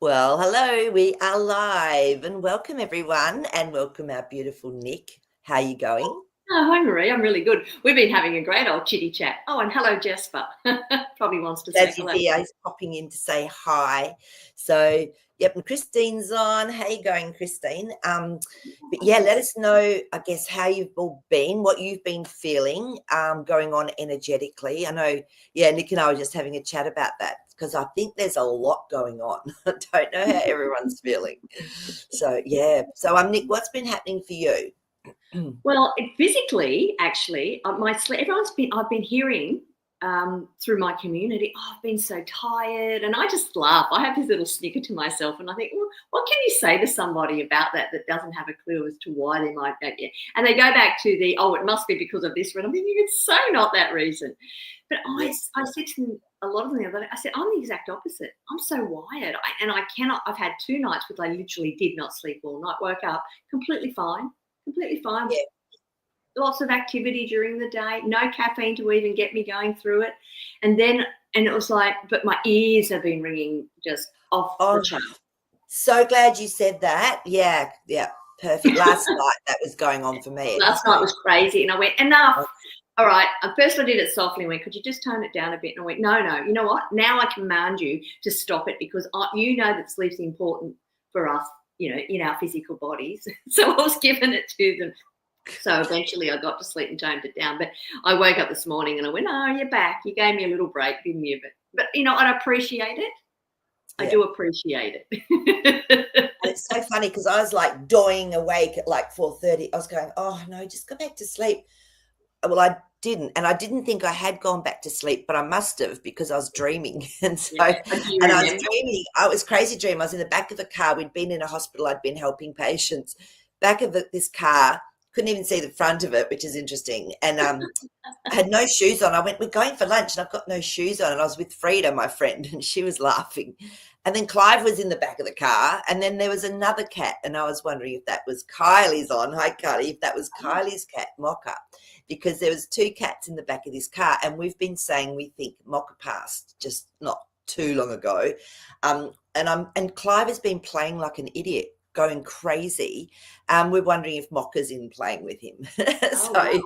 Well, hello, we are live and welcome everyone and welcome our beautiful Nick. How are you going? Oh, hi, Marie. I'm really good. We've been having a great old chitty chat. Oh, and hello, Jasper. Probably wants to say Glad you're hello. here. He's popping in to say hi. So, yep, and Christine's on. How you going, Christine? But yeah, let us know, I guess, how you've all been, what you've been feeling, going on energetically. I know, yeah, Nick and I were just having a chat about that because I think there's a lot going on. I don't know how everyone's feeling. So, yeah. So, Nick, what's been happening for you? Well, physically, actually, I've been hearing through my community, oh, I've been so tired. And I just laugh. I have this little snicker to myself and I think, well, what can you say to somebody about that doesn't have a clue as to why they might get it? And they go back to it must be because of this. But I'm thinking it's so not that reason. But I said to them, a lot of them the other day, I said, I'm the exact opposite. I'm so wired. I've had 2 nights where I literally did not sleep all night, woke up completely fine. Completely fine. Yeah. Lots of activity during the day, no caffeine to even get me going through it. And it was like, but my ears have been ringing just off the chart. So glad you said that. Yeah, perfect. Last night that was going on for me. Last night was crazy, and I went, enough. All right. At first I did it softly and went, could you just tone it down a bit? And I went, no, you know what? Now I command you to stop it because you know that sleep's important for us, in our physical bodies. So I was giving it to them. So eventually I got to sleep and toned it down. But I woke up this morning and I went, oh, you're back. You gave me a little break, didn't you? But I appreciate it. I do appreciate it. It's so funny because I was like doing awake at like 4:30. I was going, oh, no, just go back to sleep. Well, I didn't. And I didn't think I had gone back to sleep, but I must have because I was dreaming. And so, I was dreaming. I was crazy dream. I was in the back of a car. We'd been in a hospital. I'd been helping patients. Back of this car, couldn't even see the front of it, which is interesting. And I had no shoes on. I went, we're going for lunch, and I've got no shoes on. And I was with Frida, my friend, and she was laughing. And then Clive was in the back of the car. And then there was another cat. And I was wondering if that was Kylie's on. Hi, Kylie. If that was Kylie's cat, Mocha. Because there was 2 cats in the back of this car. And we've been saying we think Mocha passed just not too long ago. And Clive has been playing like an idiot, going crazy. We're wondering if Mocha's in playing with him. So wow.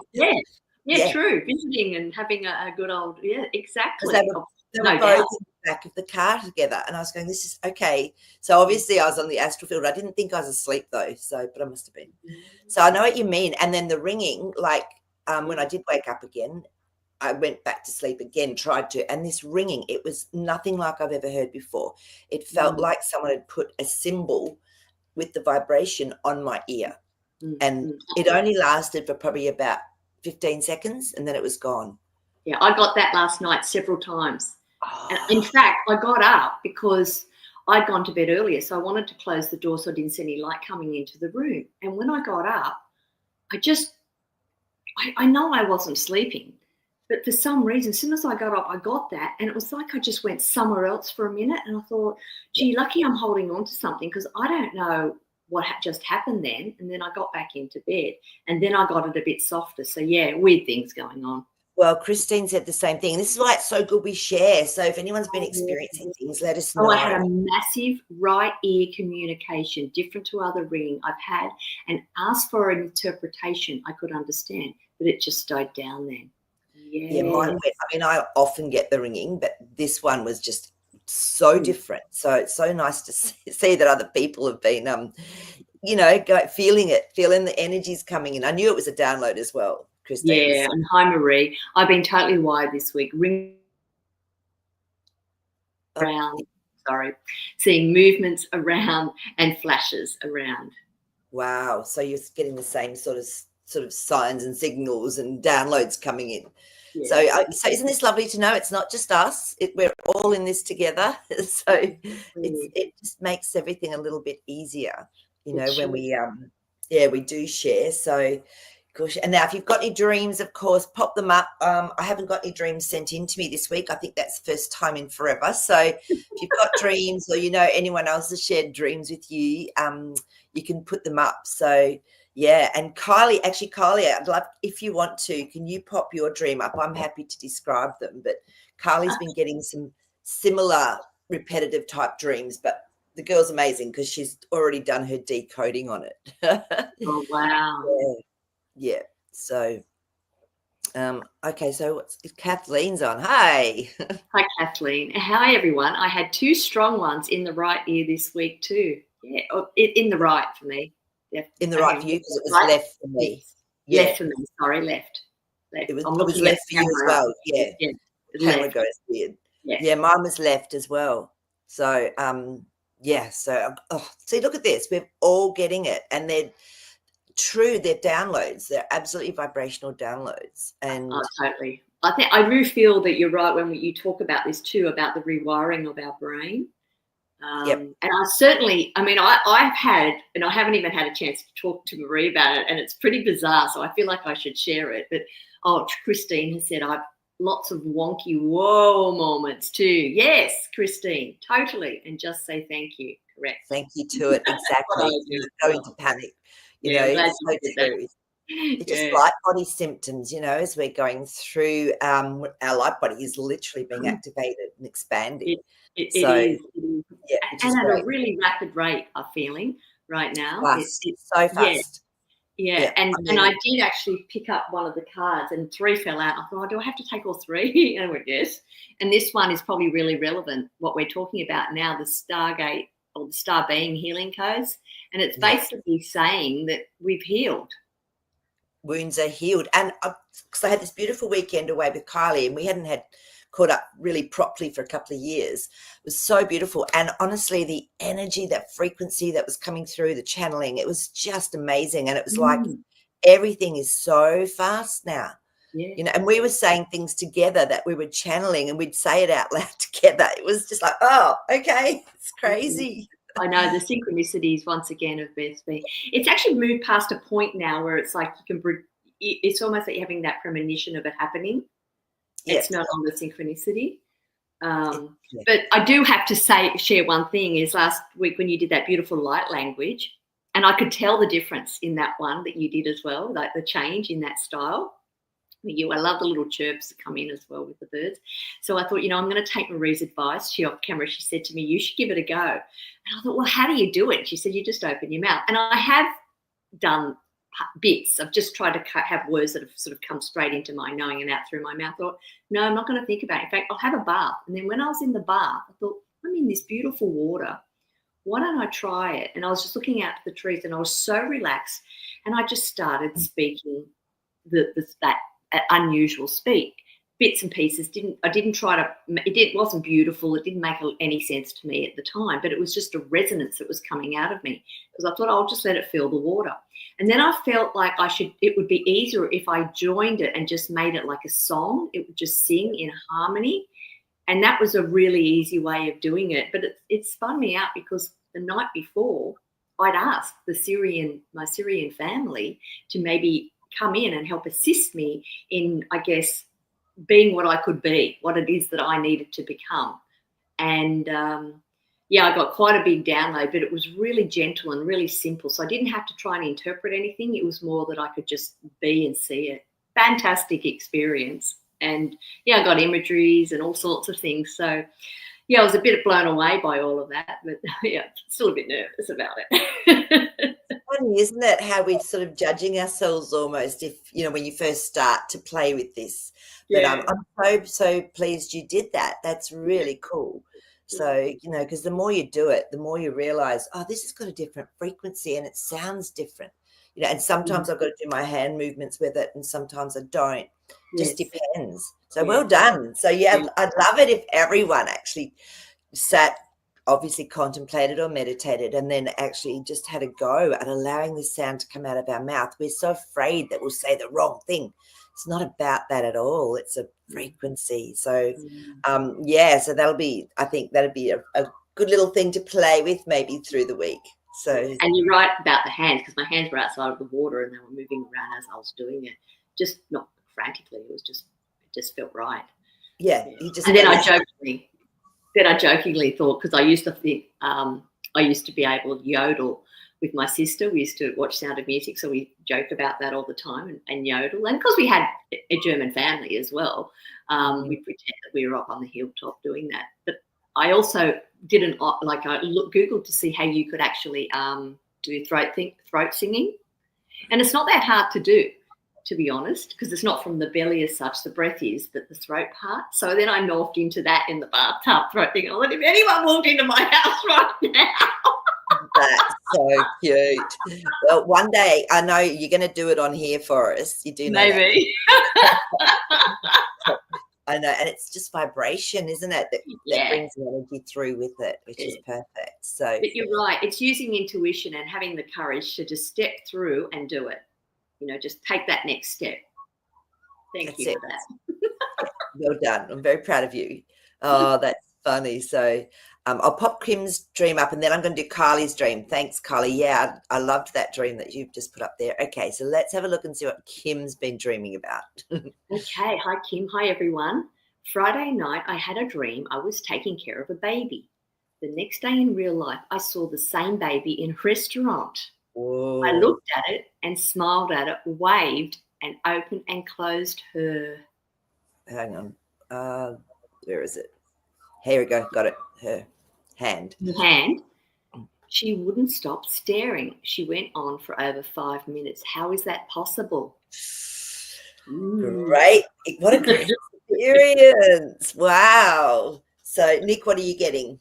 Yeah, true. Visiting and having a good old, exactly. They were both in the back of the car together, and I was going, this is okay. So obviously I was on the astral field. I didn't think I was asleep though, but I must have been. So I know what you mean. And then the ringing, like when I did wake up again, I went back to sleep again, tried to, and this ringing, it was nothing like I've ever heard before. It felt like someone had put a symbol with the vibration on my ear. And it only lasted for probably about 15 seconds and then it was gone. Yeah, I got that last night several times. And in fact, I got up because I'd gone to bed earlier, so I wanted to close the door so I didn't see any light coming into the room. And when I got up, I know I wasn't sleeping, but for some reason, as soon as I got up, I got that. And it was like I just went somewhere else for a minute. And I thought, gee, lucky I'm holding on to something because I don't know what just happened then. And then I got back into bed and then I got it a bit softer. So, yeah, weird things going on. Well, Christine said the same thing. This is why it's so good we share. So if anyone's been experiencing things, let us know. I had a massive right ear communication, different to other ringing I've had, and asked for an interpretation I could understand, but it just died down then. Yeah, mine went. I mean, I often get the ringing, but this one was just so different. So it's so nice to see that other people have been, feeling the energies coming in. I knew it was a download as well, Christine. Yeah, and hi, Marie. I've been totally wired this week. Seeing movements around and flashes around. Wow. So you're getting the same sort of signs and signals and downloads coming in. Yeah. So isn't this lovely to know? It's not just us. We're all in this together. So it just makes everything a little bit easier, when we do share. So, gosh. And now if you've got any dreams, of course, pop them up. I haven't got any dreams sent in to me this week. I think that's the first time in forever. So if you've got dreams or anyone else has shared dreams with you, you can put them up. So yeah, and Kylie, I'd love, if you want to, can you pop your dream up? I'm happy to describe them, but Kylie's been getting some similar repetitive type dreams, but the girl's amazing because she's already done her decoding on it. Oh, wow. Yeah. So, okay. So Kathleen's on. Hi. Hi, Kathleen. Hi, everyone. I had 2 strong ones in the right ear this week too. Yeah, in the right for me. In the right for you because it was right? left for me. Yes. Yeah. Left for me. Sorry, left. It was I'm looking left at for you as well. Yeah. Yeah. Camera Left. goes weird. Yeah. Yeah, mine was left as well. So, yeah. So, see, look at this. We're all getting it, and they're true. They're downloads. They're absolutely vibrational downloads. And Oh, totally. I do feel that you're right when you talk about this too, about the rewiring of our brain. yep. And I certainly, I mean, I've had, and I haven't even had a chance to talk to Marie about it, and it's pretty bizarre. So I feel like I should share it. But Christine has said I've lots of wonky whoa moments too. Yes, Christine, totally. And just say thank you. Correct. Thank you to it. Exactly. You go into panic. You know, it's so true. It's just light body symptoms, you know, as we're going through, our light body is literally being activated and expanding. It is. Yeah, and at a really rapid rate, I'm feeling right now. Fast. It's so fast. Yeah. And I did actually pick up one of the cards and 3 fell out. I thought, do I have to take all 3? And I went, yes. And this one is probably really relevant, what we're talking about now, the Stargate or the Star Being healing codes. And it's basically saying that we've healed. Wounds are healed. And because I had this beautiful weekend away with Kylie, and we hadn't had caught up really properly for a couple of years. It was so beautiful. And honestly, the energy, that frequency that was coming through, the channeling, it was just amazing. And it was like everything is so fast now. Yeah. You know, and we were saying things together that we were channeling, and we'd say it out loud together. It was just like, oh, okay, it's crazy. I know the synchronicities once again of BSB. It's actually moved past a point now where it's like you can. It's almost like you're having that premonition of it happening. It's no longer synchronicity. But I do have to share one thing is last week when you did that beautiful light language, and I could tell the difference in that one that you did as well, like the change in that style. I love the little chirps that come in as well with the birds. So I thought, I'm going to take Marie's advice. She off camera, she said to me, you should give it a go. And I thought, well, how do you do it? She said, you just open your mouth. And I have done bits. I've just tried to have words that have sort of come straight into my knowing and out through my mouth. I thought, no, I'm not going to think about it. In fact, I'll have a bath. And then when I was in the bath, I thought, I'm in this beautiful water. Why don't I try it? And I was just looking out to the trees, and I was so relaxed. And I just started speaking that unusual speak, bits and pieces. I didn't try to. It wasn't beautiful. It didn't make any sense to me at the time, but it was just a resonance that was coming out of me because I thought I'll just let it fill the water. And then I felt like it would be easier if I joined it and just made it like a song. It would just sing in harmony. And that was a really easy way of doing it. But it spun me out because the night before I'd asked my Syrian family to maybe come in and help assist me in, I guess, being what I could be, what it is that I needed to become. And I got quite a big download, but it was really gentle and really simple. So I didn't have to try and interpret anything. It was more that I could just be and see it. Fantastic experience. And I got imageries and all sorts of things. So I was a bit blown away by all of that, but still a bit nervous about it. Funny, isn't it, how we're sort of judging ourselves almost if, when you first start to play with this. But I'm so pleased you did that. That's really cool. So, because the more you do it, the more you realize, oh, this has got a different frequency and it sounds different. And sometimes I've got to do my hand movements with it and sometimes I don't. Just depends. So well done. So, I'd love it if everyone actually sat, obviously contemplated or meditated, and then actually just had a go at allowing the sound to come out of our mouth. We're so afraid that we'll say the wrong thing. It's not about that at all. It's a frequency. So, so I think that'll be a good little thing to play with maybe through the week. So, and you're right about the hands, because my hands were outside of the water and they were moving around as I was doing it, just not frantically. It just felt right. Yeah. And then I jokingly thought, because I used to think I used to be able to yodel with my sister. We used to watch Sound of Music, so we joke about that all the time and yodel. And because we had a German family as well, we pretend that we were up on the hilltop doing that. But I also did Googled to see how you could actually do throat singing, and it's not that hard to do, to be honest, because it's not from the belly as such. The breath is, but the throat part. So then I morphed into that in the bathtub throat thing. I went, if anyone walked into my house right now. That's so cute. Well, one day I know you're going to do it on here for us. You do know maybe. I know, and it's just vibration, isn't it? That brings the energy through with it, which is perfect. So, but you're right. It's using intuition and having the courage to just step through and do it. You know, just take that next step. Thank you for that. Well done. I'm very proud of you. Oh, that's funny. So I'll pop Kim's dream up and then I'm going to do Carly's dream. Thanks, Carly. Yeah, I loved that dream that you've just put up there. Okay, so let's have a look and see what Kim's been dreaming about. Okay. Hi, Kim. Hi, everyone. Friday night, I had a dream I was taking care of a baby. The next day in real life, I saw the same baby in a restaurant. Whoa. I looked at it and smiled at it, waved, and opened and closed her. Hang on. Where is it? Here we go. Got it. Her hand. She wouldn't stop staring. She went on for over 5 minutes. How is that possible? Great. What a great experience. Wow. So, Nick, what are you getting?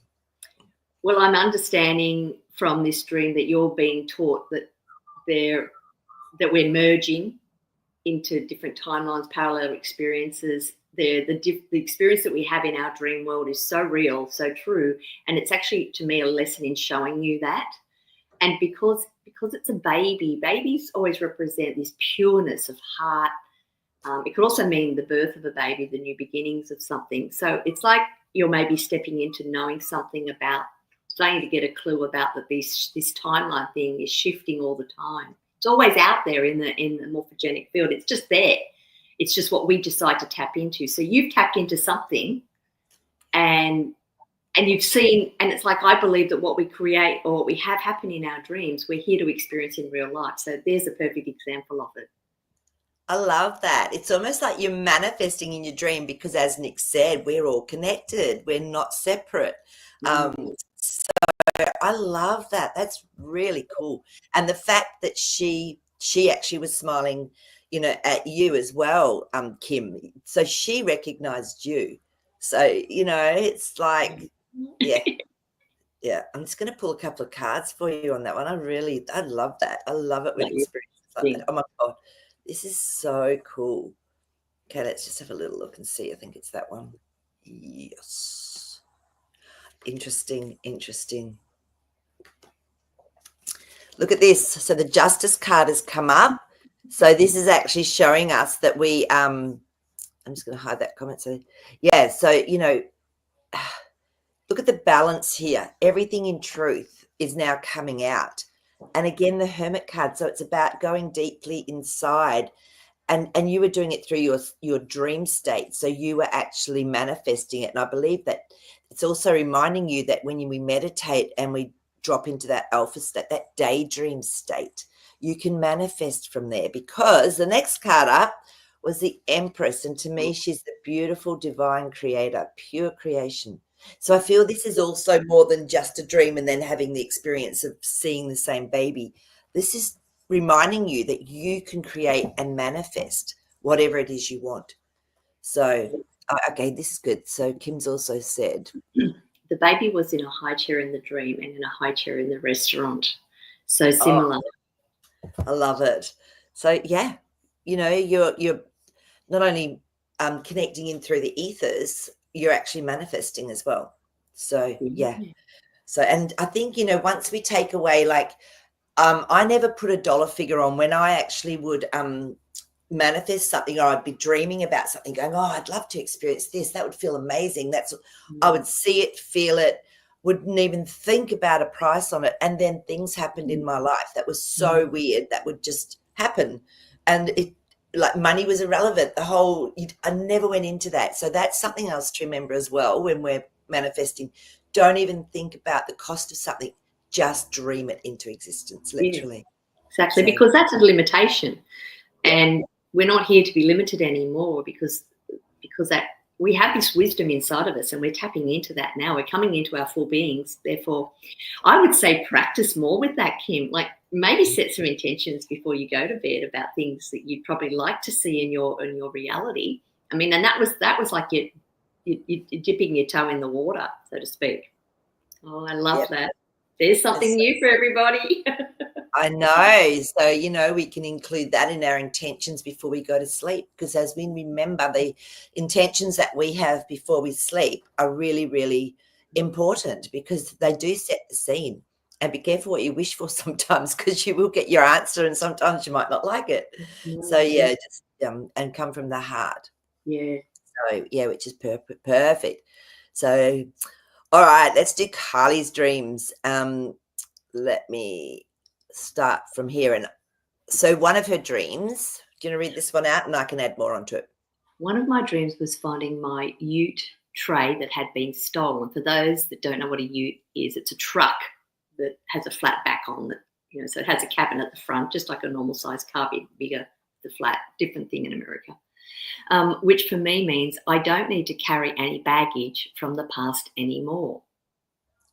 Well, I'm understanding from this dream that you're being taught that we're merging into different timelines, parallel experiences. The experience that we have in our dream world is so real, so true, and it's actually, to me, a lesson in showing you that. And because it's a baby, babies always represent this pureness of heart. It could also mean the birth of a baby, the new beginnings of something. So it's like you're maybe stepping into knowing something about, starting to get a clue about that this timeline thing is shifting all the time. It's always out there in the morphogenic field. It's just there. It's just what we decide to tap into. So you've tapped into something and you've seen, and it's like, I believe that what we create or what we have happen in our dreams, we're here to experience in real life. So there's a perfect example of it. I love that. It's almost like you're manifesting in your dream because, as Nick said, we're all connected. We're not separate. So I love that. That's really cool. And the fact that she actually was smiling, you know, at you as well, Kim. So she recognized you. So, you know, it's like, yeah. I'm just going to pull a couple of cards for you on that one. I love that. I love it with experiences like that. Oh my God, this is so cool. Okay, let's just have a little look and see. I think it's that one. Yes. Interesting. Look at this. So the Justice card has come up. So this is actually showing us that we, I'm just going to hide that comment. So, yeah, so, you know, look at the balance here. Everything in truth is now coming out. And again, the Hermit card. So it's about going deeply inside. And you were doing it through your dream state. So you were actually manifesting it. And I believe that it's also reminding you that when we meditate and we drop into that alpha state, that daydream state, you can manifest from there, because the next card up was the Empress. And to me, she's the beautiful divine creator, pure creation. So I feel this is also more than just a dream and then having the experience of seeing the same baby. This is reminding you that you can create and manifest whatever it is you want. So, okay, this is good. So Kim's also said, the baby was in a high chair in the dream and in a high chair in the restaurant. So similar. I love it. So yeah, you know, you're not only connecting in through the ethers, you're actually manifesting as well. So yeah. So, and I think, you know, once we take away, like, I never put a dollar figure on when I actually would manifest something, or I'd be dreaming about something going, oh, I'd love to experience this. That would feel amazing. I would see it, feel it, wouldn't even think about a price on it. And then things happened in my life that was so weird that would just happen. And it, like, money was irrelevant. I never went into that. So that's something else to remember as well when we're manifesting. Don't even think about the cost of something. Just dream it into existence, literally. Exactly, so, because that's a limitation. And we're not here to be limited anymore because that we have this wisdom inside of us, and we're tapping into that now. We're coming into our full beings. Therefore, I would say practice more with that, Kim. Like maybe set some intentions before you go to bed about things that you'd probably like to see in your reality. I mean, and that was like you're dipping your toe in the water, so to speak. Oh, I love that. There's something new for everybody. I know. So, you know, we can include that in our intentions before we go to sleep, because as we remember, the intentions that we have before we sleep are really, really important, because they do set the scene. And be careful what you wish for sometimes, because you will get your answer and sometimes you might not like it. So, yeah, just and come from the heart. Yeah. So, yeah, which is perfect. So, all right, let's do Carly's dreams. Let me start from here. And so one of her dreams, do you want to read this one out and I can add more onto it? One of my dreams was finding my ute tray that had been stolen. For those that don't know what a ute is, it's a truck that has a flat back on it. You know, so it has a cabin at the front, just like a normal size car, bigger, the flat, different thing in America. Which for me means I don't need to carry any baggage from the past anymore.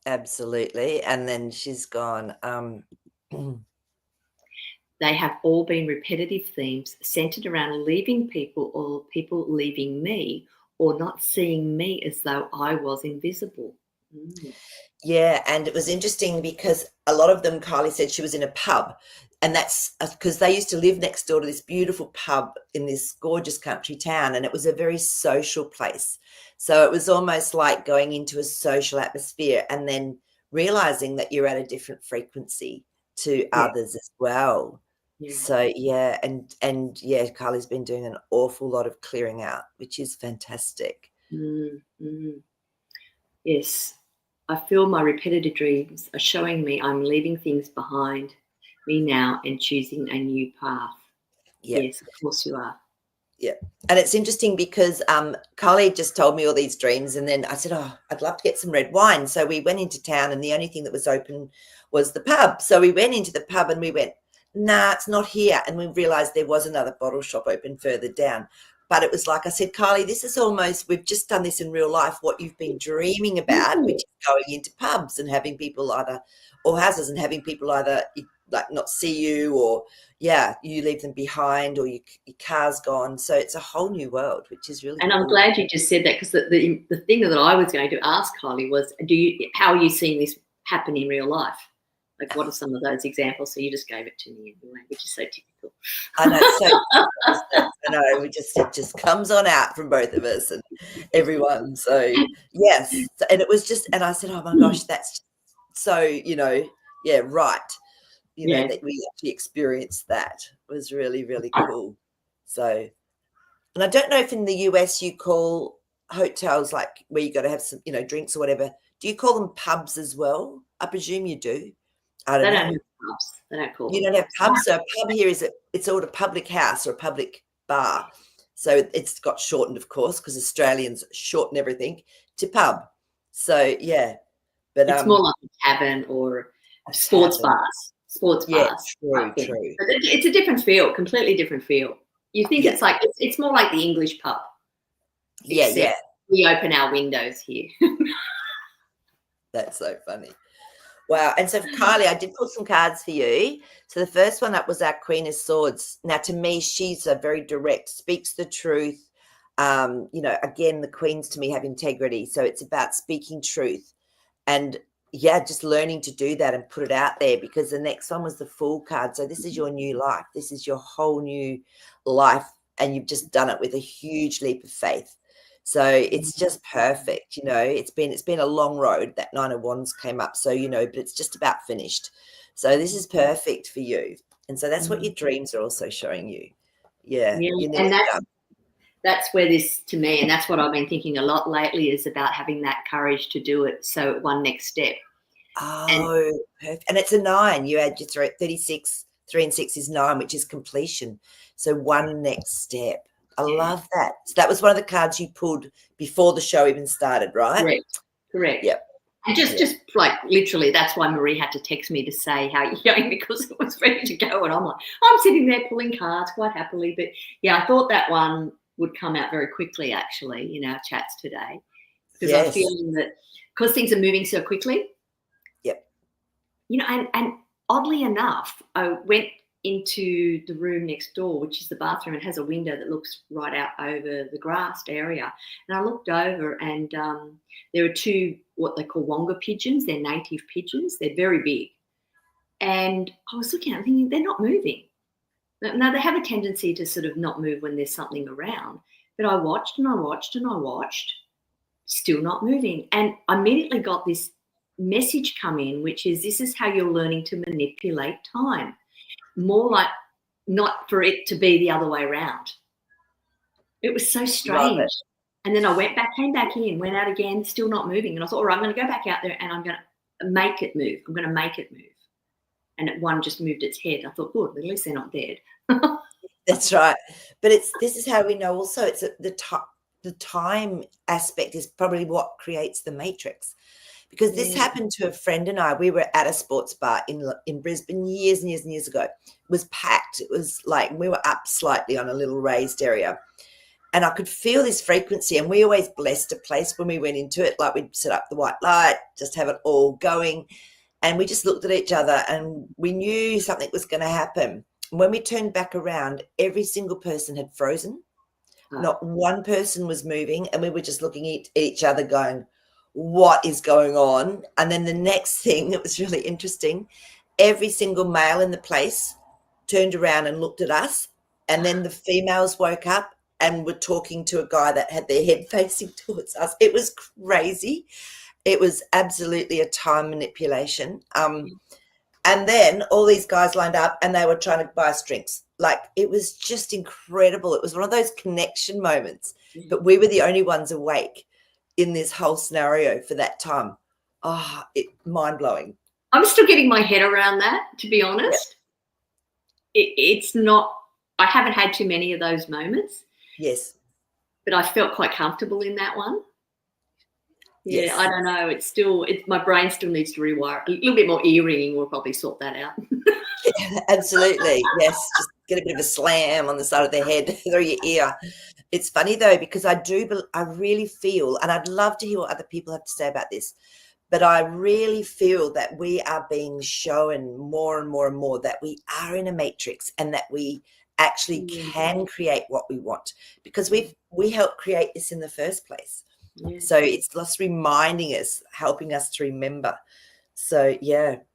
Absolutely. And then she's gone, they have all been repetitive themes centered around leaving people or people leaving me or not seeing me as though I was invisible. Yeah, and it was interesting because a lot of them, Kylie said she was in a pub, and that's because they used to live next door to this beautiful pub in this gorgeous country town, and it was a very social place. So it was almost like going into a social atmosphere and then realizing that you're at a different frequency to others as well. Yeah. So yeah, and yeah, Kylie's been doing an awful lot of clearing out, which is fantastic. Yes, I feel my repetitive dreams are showing me I'm leaving things behind me now and choosing a new path. Yep. Yes, of course you are. Yeah. And it's interesting because Kylie just told me all these dreams, and then I said, oh, I'd love to get some red wine. So we went into town and the only thing that was open was the pub. So we went into the pub and we went, nah, it's not here. And we realized there was another bottle shop open further down. But it was like I said, Kylie, this is almost, we've just done this in real life, what you've been dreaming about, which is going into pubs and having people or houses and having people either like not see you, or you leave them behind, or your car's gone. So it's a whole new world, which is really and cool. I'm glad you just said that, because the thing that I was going to ask Kylie was, how are you seeing this happen in real life? Like, what are some of those examples? So you just gave it to me anyway, which is so typical. I know, I know. It just comes on out from both of us and everyone. So yes, and it was just, and I said, oh my gosh, that's so, right. That we actually experienced that was really, really cool. So, and I don't know if in the US you call hotels, like where you got to have some, drinks or whatever. Do you call them pubs as well? I presume you do. I don't know. Have pubs. They don't call them. You don't have pubs. So a pub here it's called a public house or a public bar. So it's got shortened, of course, because Australians shorten everything to pub. So yeah, but it's more like a cabin or sports bars. Sports bars. True. But it's a different feel, completely different feel. You think it's like it's more like the English pub. Yeah. We open our windows here. That's so funny. Wow. And so for Kylie, I did pull some cards for you. So the first one up was our Queen of Swords. Now, to me, she's a very direct, speaks the truth. Again, the queens to me have integrity. So it's about speaking truth. And just learning to do that and put it out there, because the next one was the Fool card. So this is your new life. This is your whole new life. And you've just done it with a huge leap of faith. So it's just perfect. It's been a long road. That Nine of Wands came up. So, but it's just about finished. So this is perfect for you. And so that's what your dreams are also showing you. Yeah. And that's where this, to me, and that's what I've been thinking a lot lately, is about having that courage to do it. So one next step. Oh, perfect. And it's a 9. You add your 36, 3 and 6 is 9, which is completion. So one next step. I love that. So that was one of the cards you pulled before the show even started, right? Correct. Yep. And just like literally, that's why Marie had to text me to say how you're going, because it was ready to go. And I'm sitting there pulling cards quite happily. But yeah, I thought that one would come out very quickly, actually, in our chats today, because I'm Yes. feeling that because things are moving so quickly. Yep. You know, and oddly enough, I went into the room next door, which is the bathroom. It has a window that looks right out over the grassed area. And I looked over, and there are two what they call wonga pigeons. They're native pigeons. They're very big. And I was looking at them thinking, they're not moving. Now, they have a tendency to sort of not move when there's something around. But I watched and I watched and I watched, still not moving. And I immediately got this message come in, which is, this is how you're learning to manipulate time. More like not for it to be the other way around. It was so strange. And then I came back in, went out again, still not moving. And I thought, all right, I'm going to go back out there and I'm going to make it move. I'm going to make it move. And one just moved its head. I thought, good, at least they're not dead. That's right. But this is how we know also it's the time aspect is probably what creates the matrix. Because this happened to a friend and I. We were at a sports bar in Brisbane years and years and years ago. It was packed. It was like we were up slightly on a little raised area. And I could feel this frequency. And we always blessed a place when we went into it. Like we'd set up the white light, just have it all going. And we just looked at each other and we knew something was going to happen. When we turned back around, every single person had frozen. Not one person was moving. And we were just looking at each other going, what is going on? And then the next thing, it was really interesting. Every single male in the place turned around and looked at us. And then the females woke up and were talking to a guy that had their head facing towards us. It was crazy. It was absolutely a time manipulation. And then all these guys lined up and they were trying to buy us drinks. Like, it was just incredible. It was one of those connection moments, but we were the only ones awake in this whole scenario for that time. Oh, mind-blowing. I'm still getting my head around that, to be honest. It's not, I haven't had too many of those moments. Yes. But I felt quite comfortable in that one. Yeah, Yes. I don't know. It's still, my brain still needs to rewire. A little bit more ear-ringing will probably sort that out. Yeah, absolutely. Yes. Just get a bit of a slam on the side of the head through your ear. It's funny though, because I really feel, and I'd love to hear what other people have to say about this, but I really feel that we are being shown more and more and more that we are in a matrix and that we actually can create what we want, because we helped create this in the first place. Yeah. So it's just reminding us, helping us to remember. So it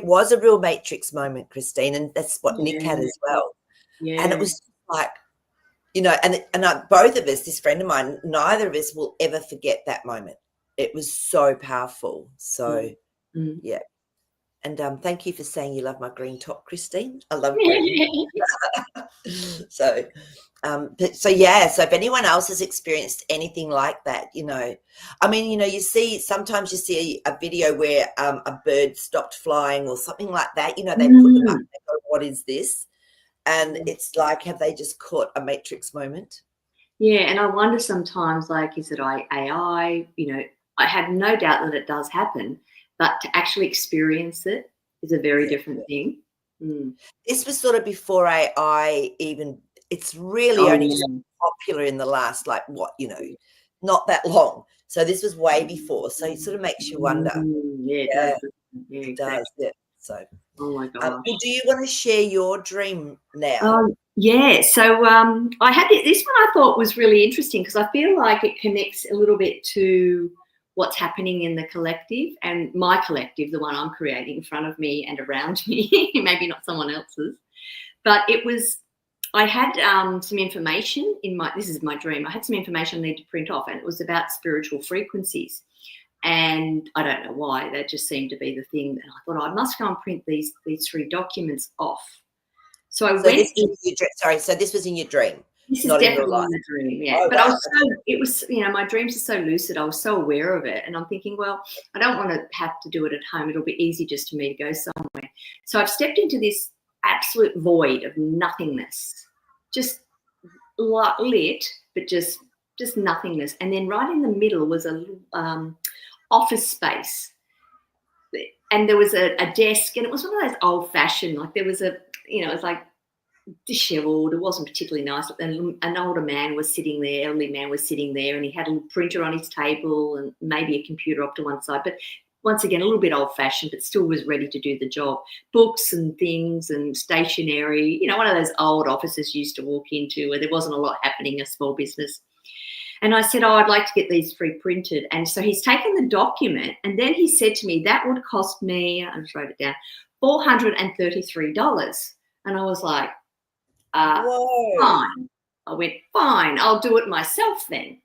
was a real matrix moment, Christine, and that's what Nick had as well. Yeah. And it was like, you know, and both of us, this friend of mine, neither of us will ever forget that moment. It was so powerful. So yeah. And thank you for saying you love my green top, Christine. I love green. So if anyone else has experienced anything like that, you know, I mean, you know, sometimes you see a video where a bird stopped flying or something like that, you know, they put them up and go, what is this? And it's like, have they just caught a matrix moment? Yeah, and I wonder sometimes, like, is it AI? You know, I have no doubt that it does happen, but to actually experience it is a very different thing. This was sort of before AI even, it's really only just popular in the last, like, not that long. So this was way before. So it sort of makes you wonder. It does. Yeah. So, oh my gosh. Do you want to share your dream now? Yeah. So I had this one I thought was really interesting because I feel like it connects a little bit to what's happening in the collective and my collective, the one I'm creating in front of me and around me, maybe not someone else's. But I had some information this is my dream. I had some information I need to print off, and it was about spiritual frequencies. And I don't know why, that just seemed to be the thing. And I thought I must go and print these 3 documents off. So so this was in your dream. This is definitely in the dream, yeah. Oh, but my dreams are so lucid. I was so aware of it. And I'm thinking, well, I don't want to have to do it at home. It'll be easy just for me to go somewhere. So I've stepped into this absolute void of nothingness, just lit, but just nothingness. And then right in the middle was a little office space. And there was a desk, and it was one of those old-fashioned, like there was it was like dishevelled. It wasn't particularly nice. And an older man was sitting there, elderly man was sitting there, and he had a little printer on his table and maybe a computer off to one side. But once again, a little bit old-fashioned, but still was ready to do the job. Books and things and stationery, one of those old offices you used to walk into where there wasn't a lot happening, a small business. And I said, I'd like to get these free printed. And so he's taken the document, and then he said to me, that would cost me, I just wrote it down, $433. And I was like, Whoa. fine. I went, fine, I'll do it myself then.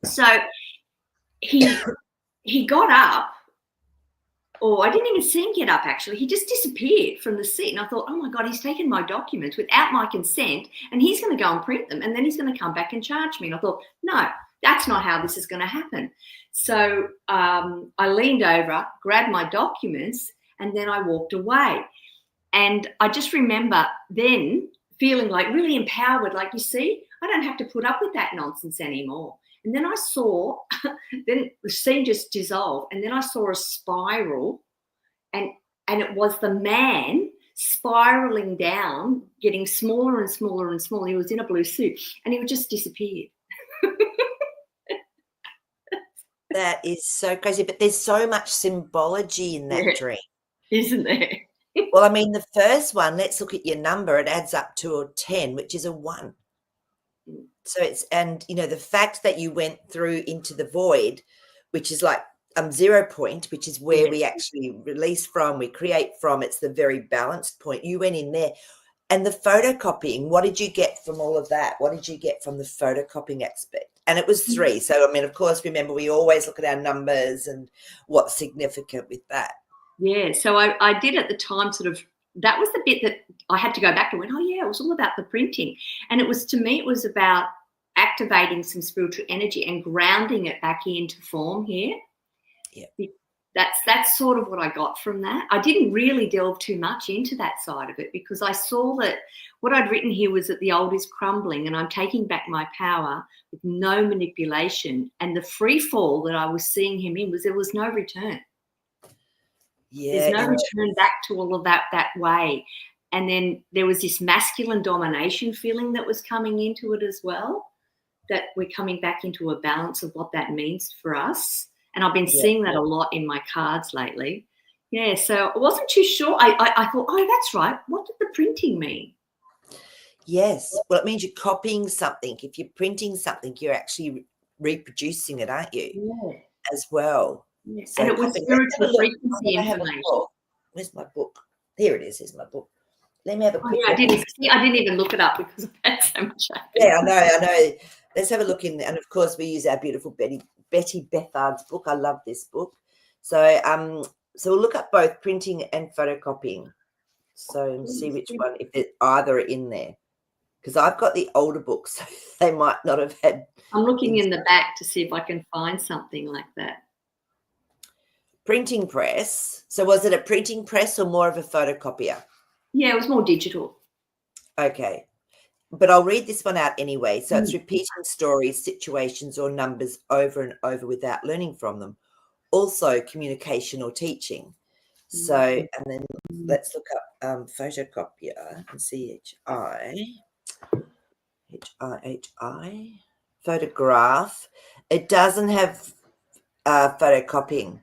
So he got up, or I didn't even see him get up, actually. He just disappeared from the seat. And I thought, oh, my God, he's taken my documents without my consent, and he's going to go and print them, and then he's going to come back and charge me. And I thought, no, that's not how this is going to happen. So I leaned over, grabbed my documents, and then I walked away. And I just remember then feeling like really empowered, like, you see, I don't have to put up with that nonsense anymore. And then I saw, then the scene just dissolved, and then I saw a spiral, and it was the man spiraling down, getting smaller and smaller and smaller. He was in a blue suit, and he would just disappear. That is so crazy, but there's so much symbology in that dream. Isn't there? Well, I mean, the first one, let's look at your number. It adds up to a 10, which is a 1. So the fact that you went through into the void, which is like 0 point, which is where we actually release from, we create from, it's the very balanced point. You went in there. And the photocopying, what did you get from all of that? What did you get from the photocopying aspect? And it was 3. So, I mean, of course, remember, we always look at our numbers and what's significant with that. Yeah. So I did at the time that was the bit that I had to go back to and went, oh, yeah, it was all about the printing. And it was about activating some spiritual energy and grounding it back into form here. Yeah. That's sort of what I got from that. I didn't really delve too much into that side of it because I saw that what I'd written here was that the old is crumbling and I'm taking back my power with no manipulation. And the free fall that I was seeing him in there was no return. Yeah. There's no return back to all of that way. And then there was this masculine domination feeling that was coming into it as well, that we're coming back into a balance of what that means for us. And I've been seeing that a lot in my cards lately. Yeah, so I wasn't too sure. I thought, oh, that's right. What did the printing mean? Yes. Well, it means you're copying something. If you're printing something, you're actually reproducing it, aren't you? Yeah. As well. Yeah. So and it was spiritual frequency information. Where's my book? Here it is. Here's my book. Let me have a quick look. I didn't even look it up because I've had so much. Yeah, I know. Let's have a look in. And, of course, we use our beautiful Betty Bethard's book. I love this book. So we'll look at both printing and photocopying. So see which one, if they're either in there. Because I've got the older books, so they might not have had. I'm looking in the back to see if I can find something like that. Printing press. So was it a printing press or more of a photocopier? Yeah, it was more digital. Okay. But I'll read this one out anyway. So it's repeating stories, situations, or numbers over and over without learning from them. Also communication or teaching. So, and then let's look up photocopier and H-I-H-I, photograph. It doesn't have photocopying.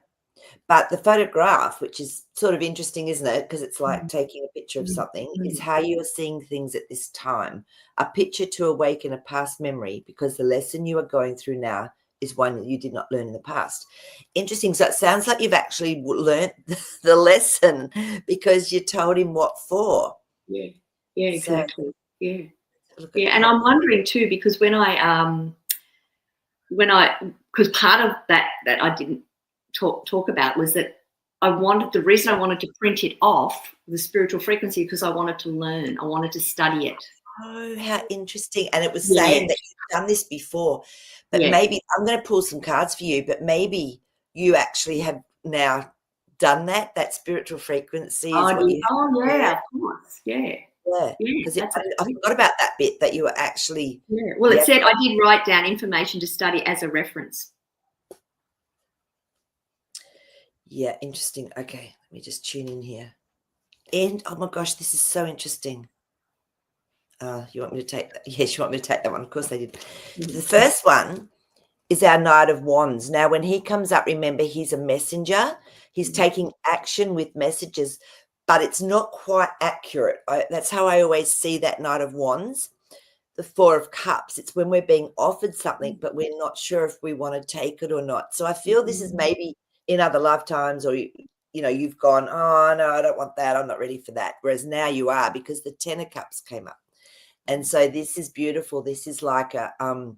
But the photograph, which is sort of interesting, isn't it? Because it's like taking a picture of something, is how you are seeing things at this time. A picture to awaken a past memory because the lesson you are going through now is one that you did not learn in the past. Interesting. So it sounds like you've actually learnt the lesson because you told him what for. Yeah, exactly. So, yeah. And I'm wondering too, because because part of that I didn't talk about was that the reason I wanted to print it off the spiritual frequency because I wanted to learn. I wanted to study it. Oh, how interesting. And it was saying that you've done this before, but maybe I'm going to pull some cards for you, but maybe you actually have now done that spiritual frequency. Is of course. Yeah. Yeah, because I forgot about that bit that you were actually. Yeah. Well, it said I did write down information to study as a reference. Yeah, interesting. Okay, let me just tune in here. oh my gosh, this is so interesting. You want me to take that? Yes, you want me to take that one? Of course I did. The first one is our Knight of Wands. Now, when he comes up, remember, he's a messenger. He's taking action with messages, but it's not quite accurate. That's how I always see that Knight of Wands. The Four of Cups. It's when we're being offered something, but we're not sure if we want to take it or not. So I feel this is maybe in other lifetimes, or you've gone, oh no, I don't want that. I'm not ready for that. Whereas now you are, because the Ten of Cups came up. And so this is beautiful. This is like the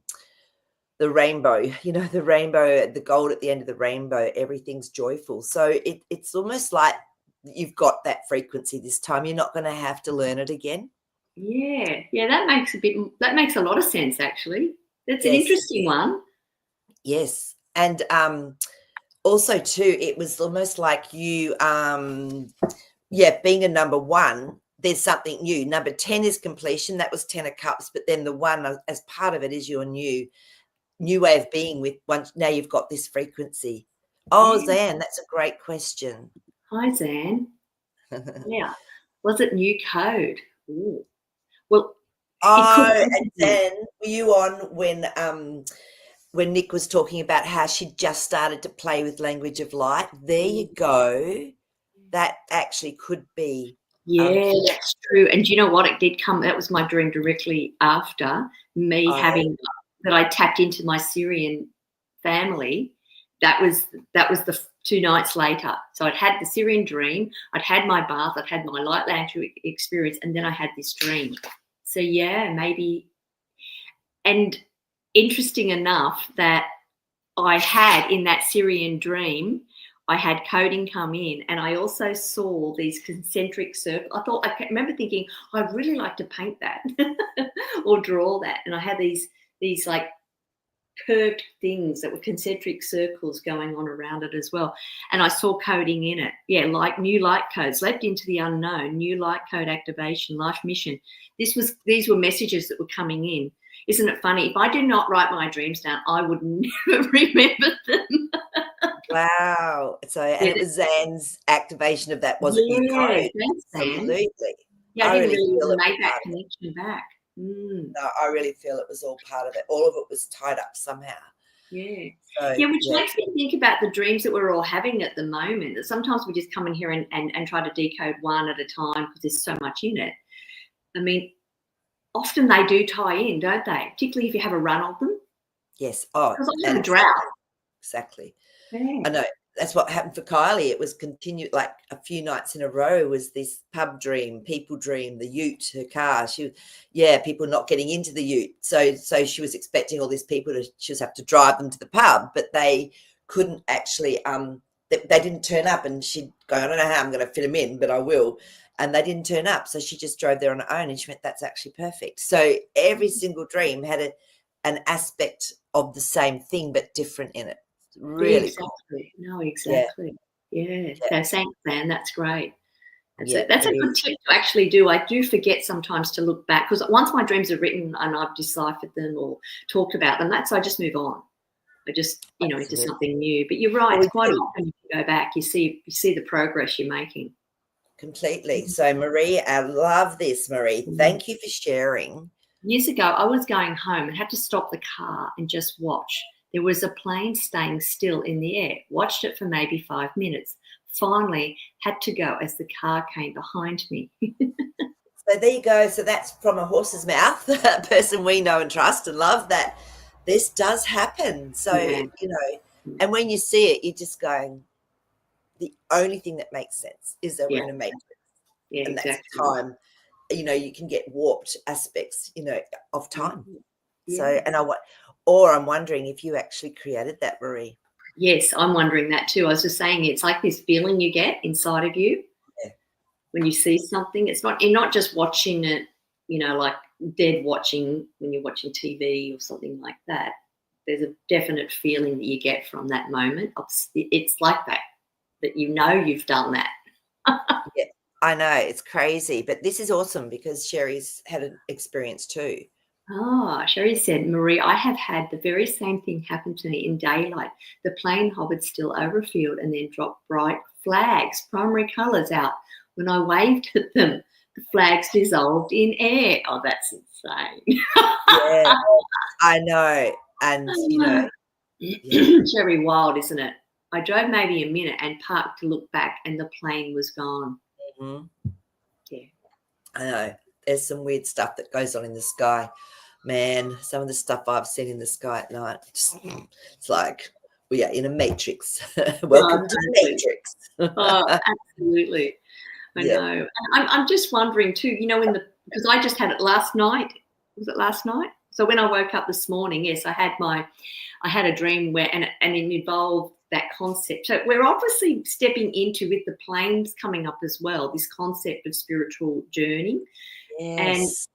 rainbow, the rainbow, the gold at the end of the rainbow, everything's joyful. So it's almost like you've got that frequency this time. You're not going to have to learn it again. Yeah, that makes a lot of sense, actually. That's an Yes. interesting one. Yes. And also too, it was almost like you, being a number one, there's something new. Number 10 is completion. That was 10 of Cups. But then the one as part of it is your new way of being with one. Now you've got this frequency. Oh, Yeah. Zan, that's a great question. Hi, Zan. Yeah. Was it new code? Ooh. Well, and Zan, were you on when Nick was talking about how she just started to play with language of light? There you go. That actually could be. Yeah, that's true. And do you know what? It did come. That was my dream directly after me having that. I tapped into my Syrian family. That was the 2 nights later. So I'd had the Syrian dream. I'd had my bath. I'd had my light lantern experience, and then I had this dream. So yeah, maybe. And interesting enough that I had in that Syrian dream, I had coding come in, and I also saw these concentric circles. I remember thinking, I'd really like to paint that or draw that. And I had these like curved things that were concentric circles going on around it as well. And I saw coding in it. Yeah, like new light codes, leapt into the unknown, new light code activation, life mission. These were messages that were coming in. Isn't it funny? If I did not write my dreams down, I would never remember them. Wow. So, and it was Zan's activation of that, wasn't new code? Thanks, Absolutely. Yeah, I didn't really make that connection back. No, I really feel it was all part of it. All of it was tied up somehow. Yeah. Which makes me think about the dreams that we're all having at the moment. That sometimes we just come in here and try to decode one at a time because there's so much in it. I mean, often they do tie in, don't they? Particularly if you have a run of them. Yes. Oh, because I'm in a drought. Exactly. Yeah. I know. That's what happened for Kylie. It was continued, like a few nights in a row was this pub dream, people dream, the ute, her car. People not getting into the ute. So she was expecting all these people to just have to drive them to the pub, but they couldn't actually, they didn't turn up, and she'd go, I don't know how I'm going to fit them in, but I will. And they didn't turn up. So she just drove there on her own, and she went, that's actually perfect. So every single dream had an aspect of the same thing, but different in it. Really exactly. Cool. No, exactly. Yeah. So thanks, man. That's great. That's a good tip to actually do. I do forget sometimes to look back, because once my dreams are written and I've deciphered them or talked about them, I just move on. I just into something new. But you're right. Quite often you can go back, you see the progress you're making. Completely. So Marie, I love this, Marie. Thank you for sharing. Years ago, I was going home and had to stop the car and just watch. There was a plane staying still in the air. Watched it for maybe 5 minutes. Finally, had to go as the car came behind me. So there you go. So that's from a horse's mouth, a person we know and trust and love, that this does happen. So, and when you see it, you're just going, the only thing that makes sense is that we're in a matrix. Yeah, and that's time. You can get warped aspects, of time. Yeah. So, and I'm wondering if you actually created that, Marie. Yes, I'm wondering that too. I was just saying, it's like this feeling you get inside of you when you see something. You're not just watching it, like dead watching when you're watching TV or something like that. There's a definite feeling that you get from that moment. It's like that you've done that. Yeah, I know, it's crazy, but this is awesome because Sherry's had an experience too. Oh, Sherry said, Marie, I have had the very same thing happen to me in daylight. The plane hovered still over a field and then dropped bright flags, primary colours out. when I waved at them, the flags dissolved in air. Oh, that's insane. Yeah, I know. And, yeah. Very wild, isn't it? I drove maybe a minute and parked to look back, and the plane was gone. Mhm. Yeah. I know. There's some weird stuff that goes on in the sky. Man, some of the stuff I've seen in the sky at night, it's like we are in a matrix. Welcome to the matrix. Oh, absolutely. I Yeah. know. And I'm just wondering too, because I just had it last night. Was it last night? So when I woke up this morning, yes, I had a dream where, and it involved that concept. So we're obviously stepping into, with the planes coming up as well, this concept of spiritual journey. And Yes.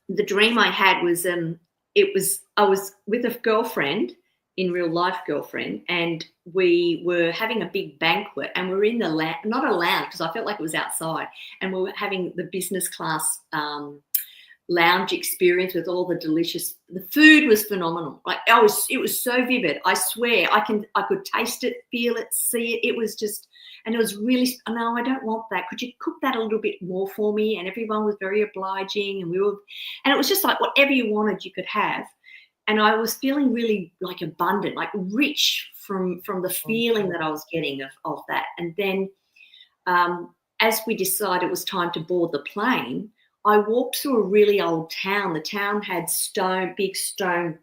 the dream I had was, I was with a girlfriend, in real life girlfriend, and we were having a big banquet, and we were in the not a lounge, because I felt like it was outside, and we were having the business class lounge experience with all the food was phenomenal. Like it was so vivid. I swear I could taste it, feel it, see it. It was just, and it was really, no, I don't want that. Could you cook that a little bit more for me? And everyone was very obliging, and it was just like whatever you wanted, you could have. And I was feeling really like abundant, like rich from the feeling that I was getting of that. And then as we decided it was time to board the plane, I walked through a really old town. The town had big stone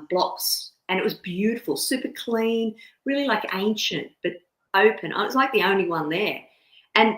blocks, and it was beautiful, super clean, really like ancient, but open. I was like the only one there. And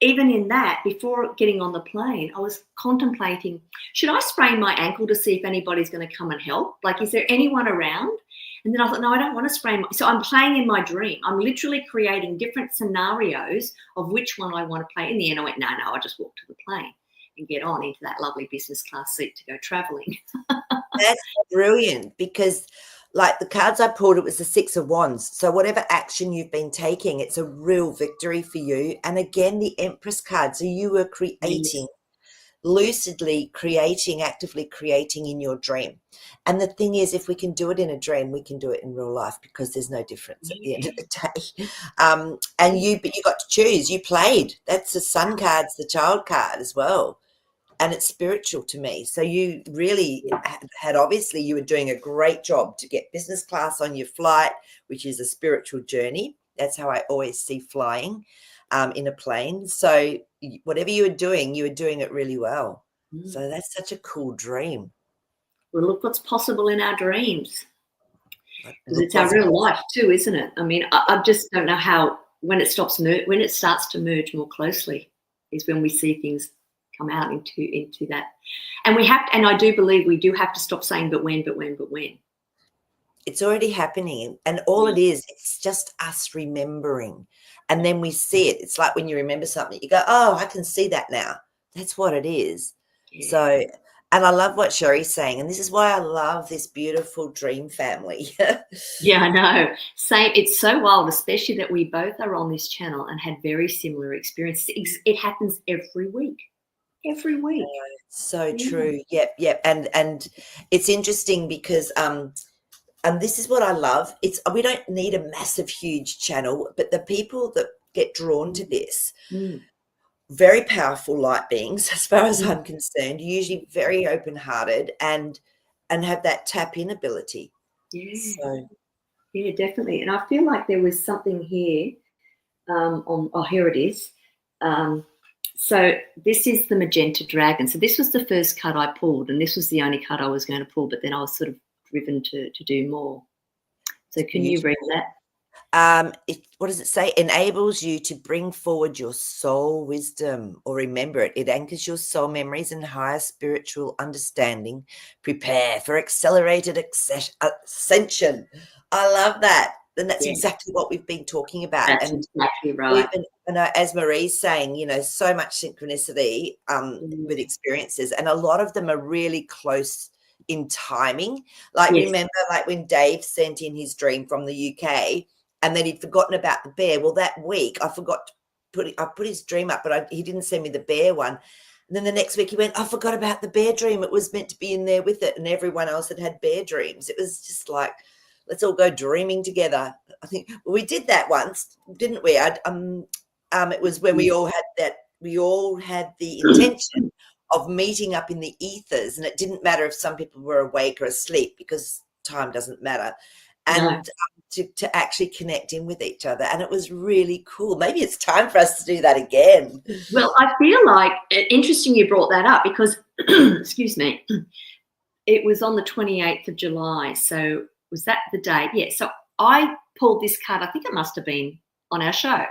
even in that, before getting on the plane, I was contemplating, should I sprain my ankle to see if anybody's going to come and help? Like, is there anyone around? And then I thought, no, I don't want to sprain. So I'm playing in my dream. I'm literally creating different scenarios of which one I want to play. In the end, I went, no, I'll just walk to the plane and get on into that lovely business class seat to go traveling. That's brilliant, because like the cards I pulled, it was the Six of Wands. So whatever action you've been taking, it's a real victory for you. And again, the Empress card. So you were creating, lucidly creating, actively creating in your dream. And the thing is, if we can do it in a dream, we can do it in real life, because there's no difference at the end of the day. But you got to choose. You played. That's the Sun card's the child card as well. And it's spiritual to me. So you really had, obviously you were doing a great job to get business class on your flight, which is a spiritual journey. That's how I always see flying in a plane. So whatever you were doing it really well. So that's such a cool dream. Well, look what's possible in our dreams. Because it's our real life too, isn't it? I mean, I just don't know how, when it starts to merge more closely is when we see things come out into that. And I do believe we do have to stop saying but when. It's already happening, and all it is, it's just us remembering, and then we see it. It's like when you remember something, you go, oh, I can see that now. That's what it is. Yeah. So, and I love what Sherry's saying, and this is why I love this beautiful dream family. Yeah, I know. Same. It's so wild, especially that we both are on this channel and had very similar experiences. It happens every week. Every week. So true. Yep. And it's interesting because and this is what I love. We don't need a massive, huge channel, but the people that get drawn to this, very powerful light beings, as far as I'm concerned, usually very open-hearted and have that tap-in ability. Yeah. So. Yeah, definitely. And I feel like there was something here here it is. So this is the magenta dragon. So this was the first card I pulled, and this was the only card I was going to pull, but then I was sort of driven to do more. So can you read that? What does it say? Enables you to bring forward your soul wisdom, or remember it. It anchors your soul memories and higher spiritual understanding. Prepare for accelerated ascension. I love that. And that's exactly what we've been talking about. That's exactly right. As Marie's saying, so much synchronicity with experiences, and a lot of them are really close in timing. Like, remember, like when Dave sent in his dream from the UK, and then he'd forgotten about the bear. Well, that week I forgot to put his dream up, but he didn't send me the bear one. And then the next week he went, I forgot about the bear dream. It was meant to be in there with it, and everyone else had bear dreams. It was just like, let's all go dreaming together. I think we did that once, didn't we? It was when we all had the intention of meeting up in the ethers, and it didn't matter if some people were awake or asleep because time doesn't matter, and to actually connect in with each other. And it was really cool. Maybe it's time for us to do that again. Well, I feel like interesting you brought that up because, excuse me, it was on the 28th of July. So was that the date? Yeah. So I pulled this card. I think it must have been on our show.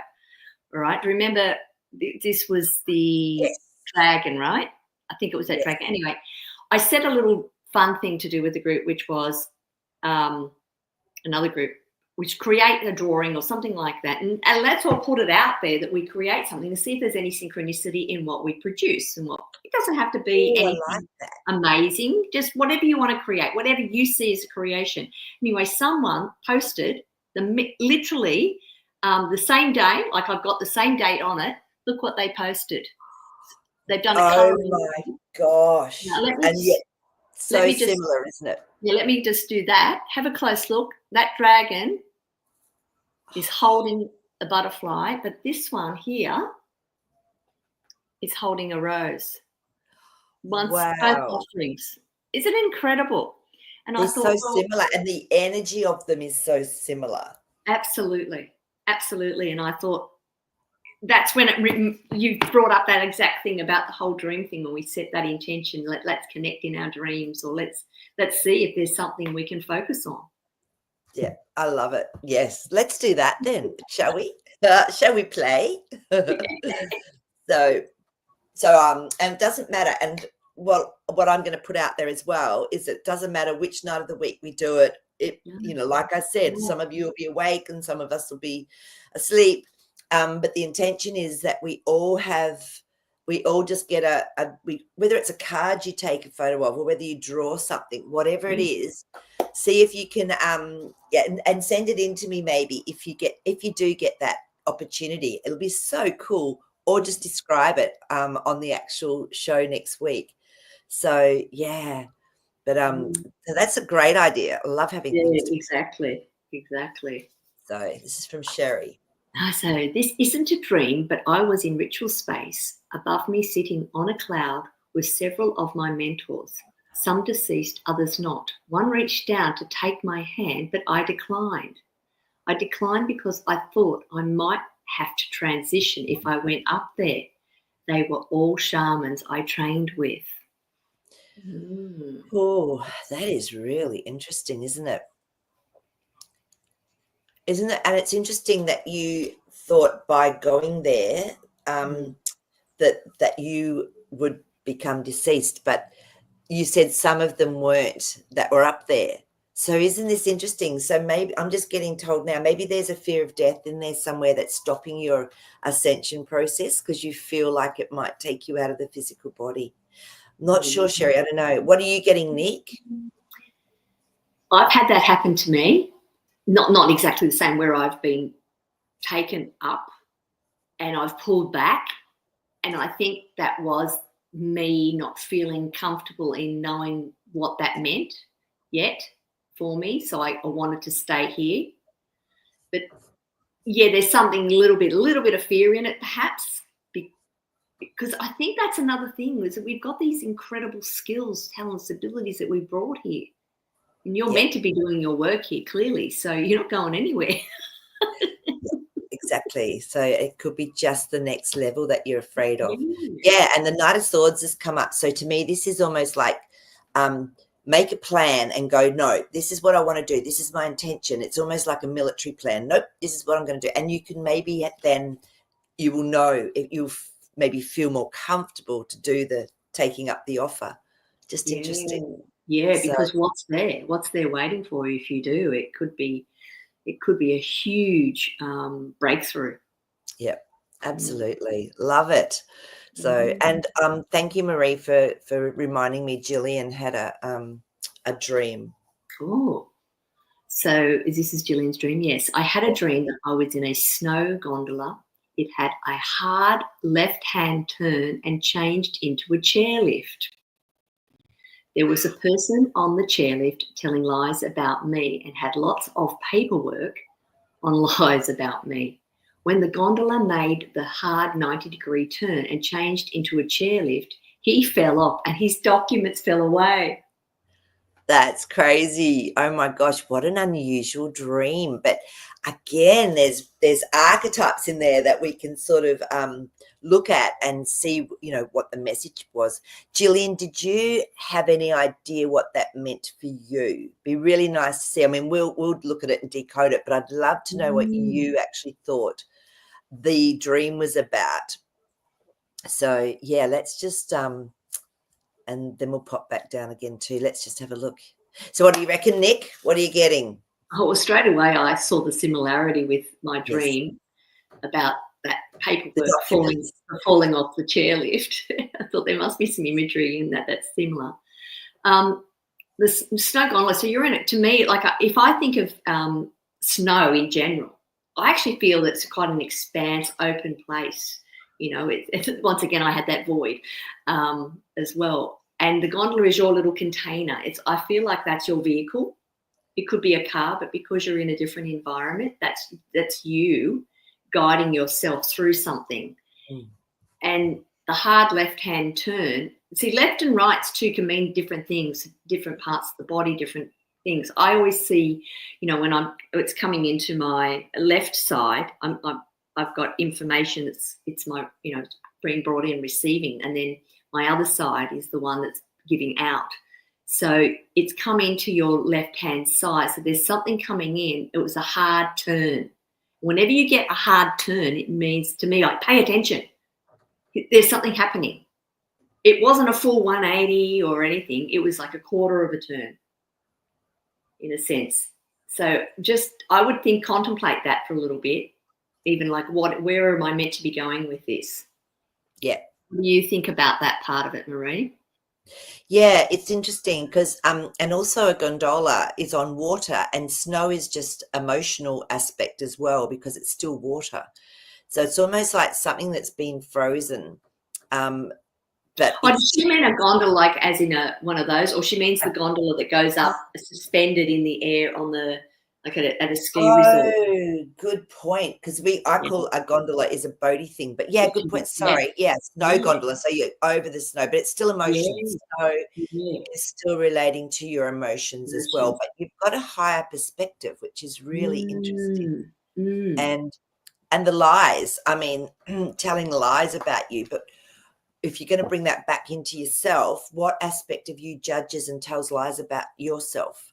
All right. Remember, this was the dragon, right? I think it was that dragon. Anyway, I said a little fun thing to do with the group, which was another group, which create a drawing or something like that. And let's all put it out there that we create something to see if there's any synchronicity in what we produce. And what it doesn't have to be anything amazing, just whatever you want to create, whatever you see as a creation. Anyway, someone posted literally the same day, like I've got the same date on it. Look what they posted. They've done a coloring. Oh my gosh. And yet so similar, isn't it? Yeah, let me just do that. Have a close look. That dragon is holding a butterfly, but this one here is holding a rose. Both offerings. Isn't it incredible? And they're so similar, and the energy of them is so similar. Absolutely. Absolutely. And I thought that's when you brought up that exact thing about the whole dream thing when we set that intention. Let's connect in our dreams, or let's see if there's something we can focus on. Yeah, I love it. Yes, let's do that then, shall we? Shall we play? So, and it doesn't matter. And what I'm going to put out there as well is it doesn't matter which night of the week we do it. You know, like I said, some of you will be awake and some of us will be asleep. But the intention is that we all just get whether it's a card you take a photo of or whether you draw something, whatever it is, see if you can, and send it in to me maybe if you do get that opportunity. It'll be so cool. Or just describe it on the actual show next week. So, yeah. But so that's a great idea. I love having things. Exactly. So this is from Sherry. So this isn't a dream, but I was in ritual space. Above me, sitting on a cloud, were several of my mentors. Some deceased, others not. One reached down to take my hand, but I declined. I declined because I thought I might have to transition if I went up there. They were all shamans I trained with. Oh, that is really interesting, isn't it? Isn't it? And it's interesting that you thought by going there that you would become deceased, but you said some of them weren't that were up there. So isn't this interesting? So maybe I'm just getting told now, maybe there's a fear of death in there somewhere that's stopping your ascension process because you feel like it might take you out of the physical body. Not sure, Sherry. I don't know. What are you getting, Nick? I've had that happen to me. Not exactly the same, where I've been taken up and I've pulled back. And I think that was me not feeling comfortable in knowing what that meant yet for me. So I wanted to stay here. But yeah, there's something a little bit of fear in it, perhaps. Because I think that's another thing, is that we've got these incredible skills, talents, abilities that we've brought here. And you're meant to be doing your work here, clearly. So you're not going anywhere. Exactly. So it could be just the next level that you're afraid of. Yeah. And the Knight of Swords has come up. So to me, this is almost like make a plan and go, no, this is what I want to do. This is my intention. It's almost like a military plan. Nope, this is what I'm going to do. And you can maybe then you will know if you'll maybe feel more comfortable to do the taking up the offer. Just interesting. Yeah, because what's there waiting for you if you do? It could be a huge breakthrough. Yeah, absolutely. Love it. So, and thank you, Marie, for reminding me Jillian had a dream. Oh, so this is Jillian's dream. Yes, I had a dream that I was in a snow gondola. It had a hard left-hand turn and changed into a chairlift. There was a person on the chairlift telling lies about me and had lots of paperwork on lies about me. When the gondola made the hard 90-degree turn and changed into a chairlift, he fell off and his documents fell away. That's crazy. Oh my gosh, what an unusual dream. But again, there's archetypes in there that we can sort of look at and see, what the message was. Gillian, did you have any idea what that meant for you? Be really nice to see. I mean, we'll look at it and decode it, but I'd love to know what you actually thought the dream was about. So yeah, let's just and then we'll pop back down again too. Let's just have a look. So what do you reckon, Nick? What are you getting? Oh, well, straight away I saw the similarity with my dream about that paperwork falling off the chairlift. I thought there must be some imagery in that's similar. The snow gondola, so you're in it. To me, like if I think of snow in general, I actually feel it's quite an expanse, open place. Once again, I had that void as well. And the gondola is your little container. I feel like that's your vehicle. It could be a car, but because you're in a different environment, that's you guiding yourself through something. And the hard left-hand turn, see, left and rights too can mean different things, different parts of the body, different things. I always see, when it's coming into my left side, I've got information it's my, being brought in, receiving, and then my other side is the one that's giving out. So it's come into your left-hand side. So there's something coming in. It was a hard turn. Whenever you get a hard turn, it means to me, like, pay attention. There's something happening. It wasn't a full 180 or anything. It was like a quarter of a turn, in a sense. So I would contemplate that for a little bit. Even like, where am I meant to be going with this? Yeah. What do you think about that part of it, Marie? Yeah, it's interesting because and also a gondola is on water, and snow is just emotional aspect as well because it's still water. So it's almost like something that's been frozen. Does she mean a gondola like as in one of those, or she means the gondola that goes up suspended in the air on the at a ski resort? Oh, good point. Because I call a gondola is a boaty thing, but yeah, good point. Sorry, snow gondola. So you're over the snow, but it's still emotion. Snow is still relating to your emotions as well, but you've got a higher perspective, which is really interesting. And the lies. I mean, telling lies about you, but if you're going to bring that back into yourself, what aspect of you judges and tells lies about yourself?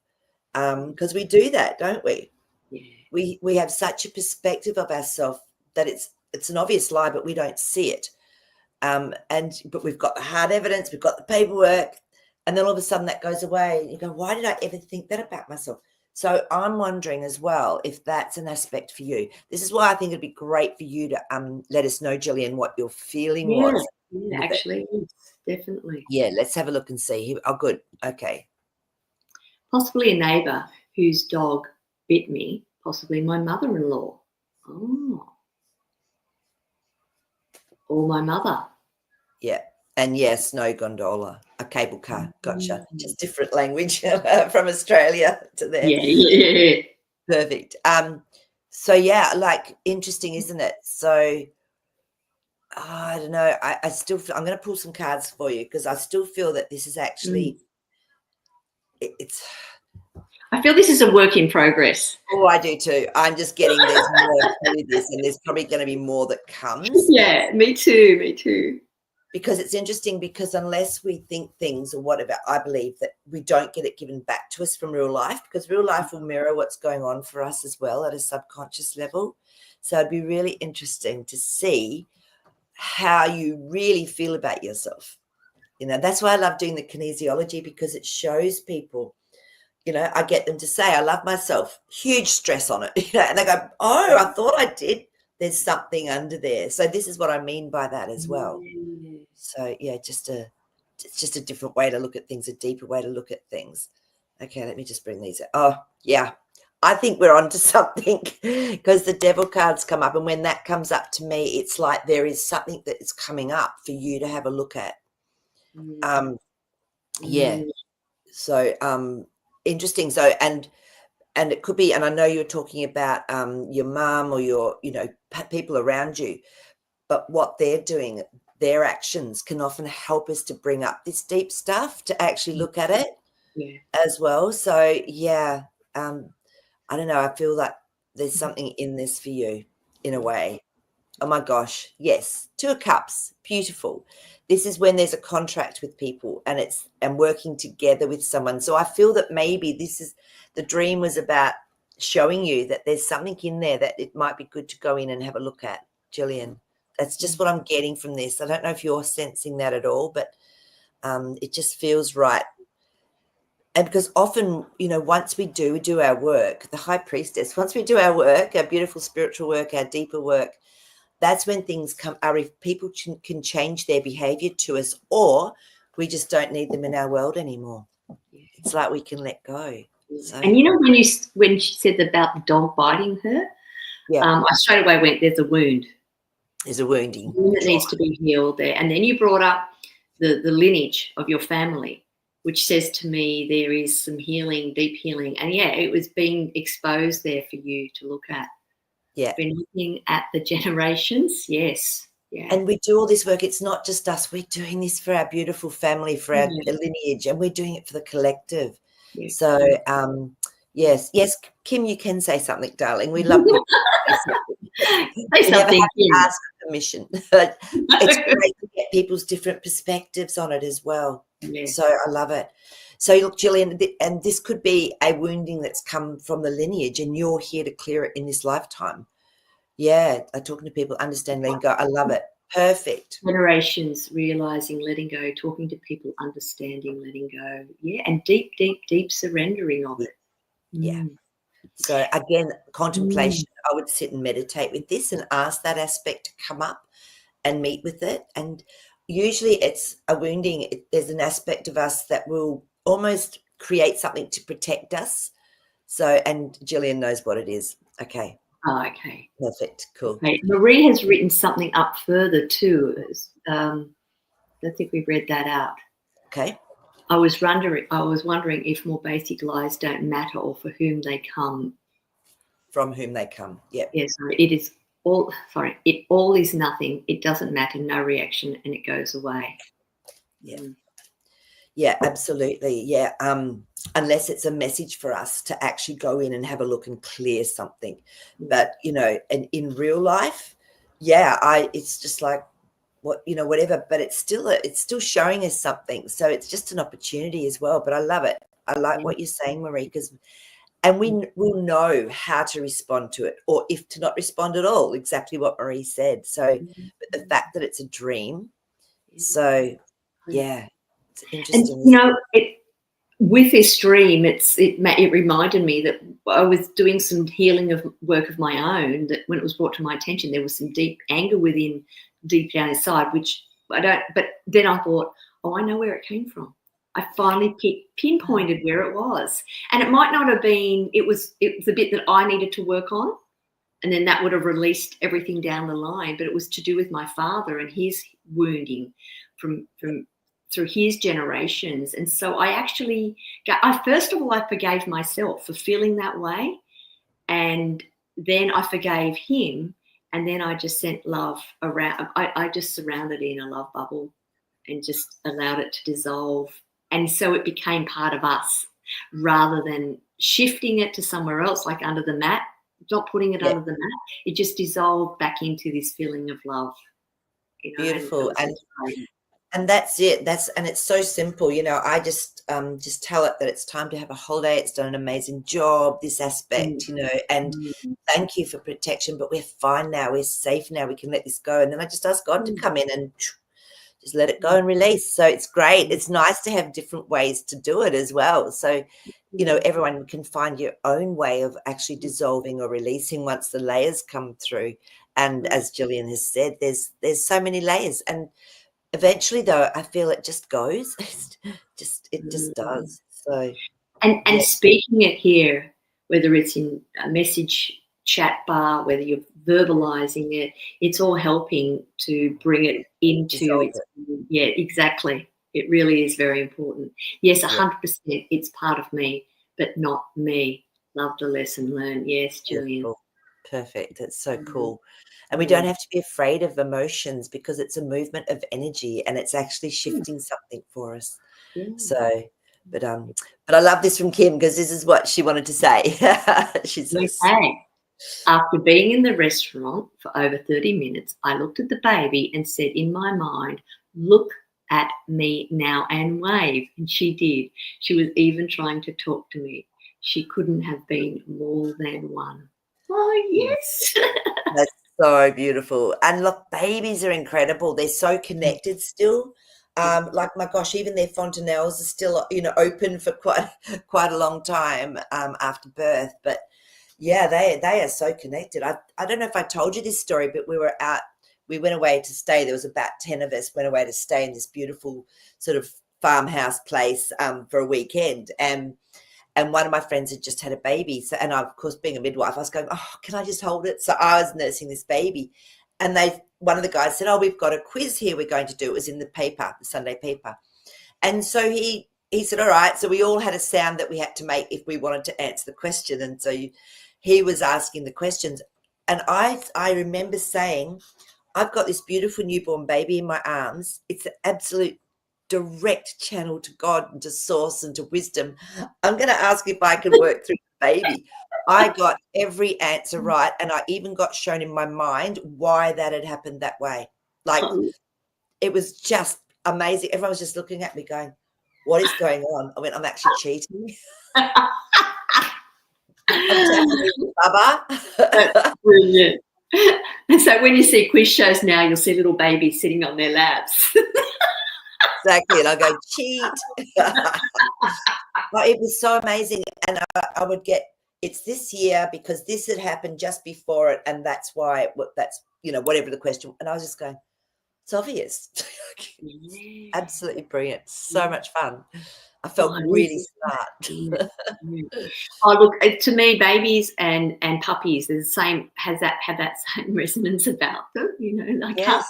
Because we do that, don't we? Yeah. We have such a perspective of ourselves that it's an obvious lie, but we don't see it. But we've got the hard evidence, we've got the paperwork, and then all of a sudden that goes away. And you go, why did I ever think that about myself? So I'm wondering as well if that's an aspect for you. This is why I think it'd be great for you to let us know, Gillian, what your feeling was. Yeah, actually, definitely. Yeah, let's have a look and see. Oh, good. Okay. Possibly a neighbour whose dog bit me, possibly my mother-in-law. Oh. Or my mother. Yeah. And yes, no gondola, a cable car. Gotcha. Just different language from Australia to there. Yeah. Perfect. So yeah, like interesting, isn't it? So I don't know. I still feel, I'm going to pull some cards for you because I still feel that this is actually it's. I feel this is a work in progress. Oh, I do too. I'm just getting there's more to this, and there's probably going to be more that comes. Yeah, me too. Me too. Because it's interesting because unless we think things or whatever, I believe that we don't get it given back to us from real life because real life will mirror what's going on for us as well at a subconscious level. So it'd be really interesting to see how you really feel about yourself. That's why I love doing the kinesiology because it shows people, I get them to say, I love myself, huge stress on it, and they go, oh, I thought I did. There's something under there. So this is what I mean by that as well. So yeah, it's just a different way to look at things, a deeper way to look at things. Okay, let me just bring these out. Oh, yeah. I think we're onto something because the devil cards come up. And when that comes up to me, it's like there is something that is coming up for you to have a look at. Yeah. So interesting. So, and and it could be, and I know you're talking about your mum or your, people around you, but what they're doing, their actions can often help us to bring up this deep stuff, to actually look at it as well. So yeah, I don't know. I feel like there's something in this for you in a way. Oh my gosh. Yes. 2 of Cups. Beautiful. This is when there's a contract with people and working together with someone. So I feel that maybe the dream was about showing you that there's something in there that it might be good to go in and have a look at, Gillian. That's just what I'm getting from this. I don't know if you're sensing that at all, but it just feels right. And because often, once we do our work, the High Priestess, once we do our work, our beautiful spiritual work, our deeper work, that's when things come, if people can change their behavior to us, or we just don't need them in our world anymore. It's like we can let go. So. And when she said about the dog biting her, I straight away went, there's a wound. There's a wounding. That needs to be healed there. And then you brought up the lineage of your family, which says to me there is some healing, deep healing. And it was being exposed there for you to look at. Yeah. Been looking at the generations. Yes. Yeah. And we do all this work. It's not just us. We're doing this for our beautiful family, for our lineage, and we're doing it for the collective. Yeah. So, yes, Kim, you can say something, darling. We love you. Say something. Ask permission. But it's great to get people's different perspectives on it as well. Yeah. So I love it. So look, Gillian, and this could be a wounding that's come from the lineage, and you're here to clear it in this lifetime. Yeah, talking to people, understand, letting go. I love it. Perfect. Generations realizing, letting go, talking to people, understanding, letting go. Yeah, and deep, deep, deep surrendering of it. Yeah. So again, contemplation. I would sit and meditate with this and ask that aspect to come up and meet with it. And usually it's a wounding. There's an aspect of us that will almost create something to protect us. So, and Gillian knows what it is. Okay. Oh, okay. Perfect. Cool. Okay. Marie has written something up further too. I think we read that out. Okay. I was wondering if more basic lies don't matter, or for whom they come. From whom they come. Yeah. Yes. It is all. Sorry. It all is nothing. It doesn't matter. No reaction, and it goes away. Yeah. Yeah, absolutely. Yeah. Unless it's a message for us to actually go in and have a look and clear something. But, and in real life, it's just like whatever, but it's still showing us something. So it's just an opportunity as well. But I love it. I like what you're saying, Marie, and we will know how to respond to it, or if to not respond at all, exactly what Marie said. So but the fact that it's a dream. So yeah. It's interesting. And with this dream, it reminded me that I was doing some healing of work of my own. That when it was brought to my attention, there was some deep anger deep down inside, which I don't. But then I thought, I know where it came from. I finally pinpointed where it was, and it might not have been. It was the bit that I needed to work on, and then that would have released everything down the line. But it was to do with my father and his wounding from through his generations. And so first of all, I forgave myself for feeling that way. And then I forgave him. And then I just sent love around. I just surrounded it in a love bubble and just allowed it to dissolve. And so it became part of us rather than shifting it to somewhere else, like under the mat, not putting it under the mat. It just dissolved back into this feeling of love. Beautiful. And that's it. And it's so simple. I just tell it that it's time to have a holiday. It's done an amazing job, this aspect, and thank you for protection, but we're fine now. We're safe now. We can let this go. And then I just ask God to come in and just let it go and release. So it's great. It's nice to have different ways to do it as well. So, everyone can find your own way of actually dissolving or releasing once the layers come through. And as Gillian has said, there's so many layers. And eventually, though, I feel it just goes. It just does. So, and speaking it here, whether it's in a message chat bar, whether you're verbalizing it, it's all helping to bring it into it. Yeah, exactly. It really is very important. Yes, 100%. It's part of me, but not me. Loved a lesson learned. Yes, Gillian. Beautiful. Perfect. That's so Mm. cool. And we don't have to be afraid of emotions because it's a movement of energy and it's actually shifting something for us. Yeah. So, but I love this from Kim because this is what she wanted to say. She says, Okay. After being in the restaurant for over 30 minutes, I looked at the baby and said in my mind, "Look at me now and wave." And she did. She was even trying to talk to me. She couldn't have been more than one. Oh, yes. that's so beautiful. And look, babies are incredible. They're so connected still. Like my gosh, even their fontanelles are still, open for quite a long time after birth. But yeah, they are so connected. I don't know if I told you this story, but we went away to stay. There was about 10 of us went away to stay in this beautiful sort of farmhouse place for a weekend. And one of my friends had just had a baby. So, and I, of course, being a midwife, I was going, "Oh, can I just hold it?" So I was nursing this baby. And one of the guys said, "Oh, we've got a quiz here we're going to do." It was in the paper, the Sunday paper. And so he said, "All right." So we all had a sound that we had to make if we wanted to answer the question. And so he was asking the questions. And I remember saying, "I've got this beautiful newborn baby in my arms. It's an absolute direct channel to God and to source and to wisdom. I'm going to ask if I can work through the baby." I got every answer right. And I even got shown in my mind why that had happened that way. Like, it was just amazing. Everyone was just looking at me going, "What is going on?" I went, "I'm actually cheating." I'm telling you, Bubba. That's brilliant. And so when you see quiz shows now, you'll see little babies sitting on their laps. Exactly. And I go, "Cheat." But it was so amazing. And I would get, "It's this year because this had happened just before it. And that's why that's, whatever the question." And I was just going, "It's obvious." Absolutely brilliant. So much fun. I felt really smart. Oh, look, to me, babies and puppies are the same. Have that same resonance about them. Yes.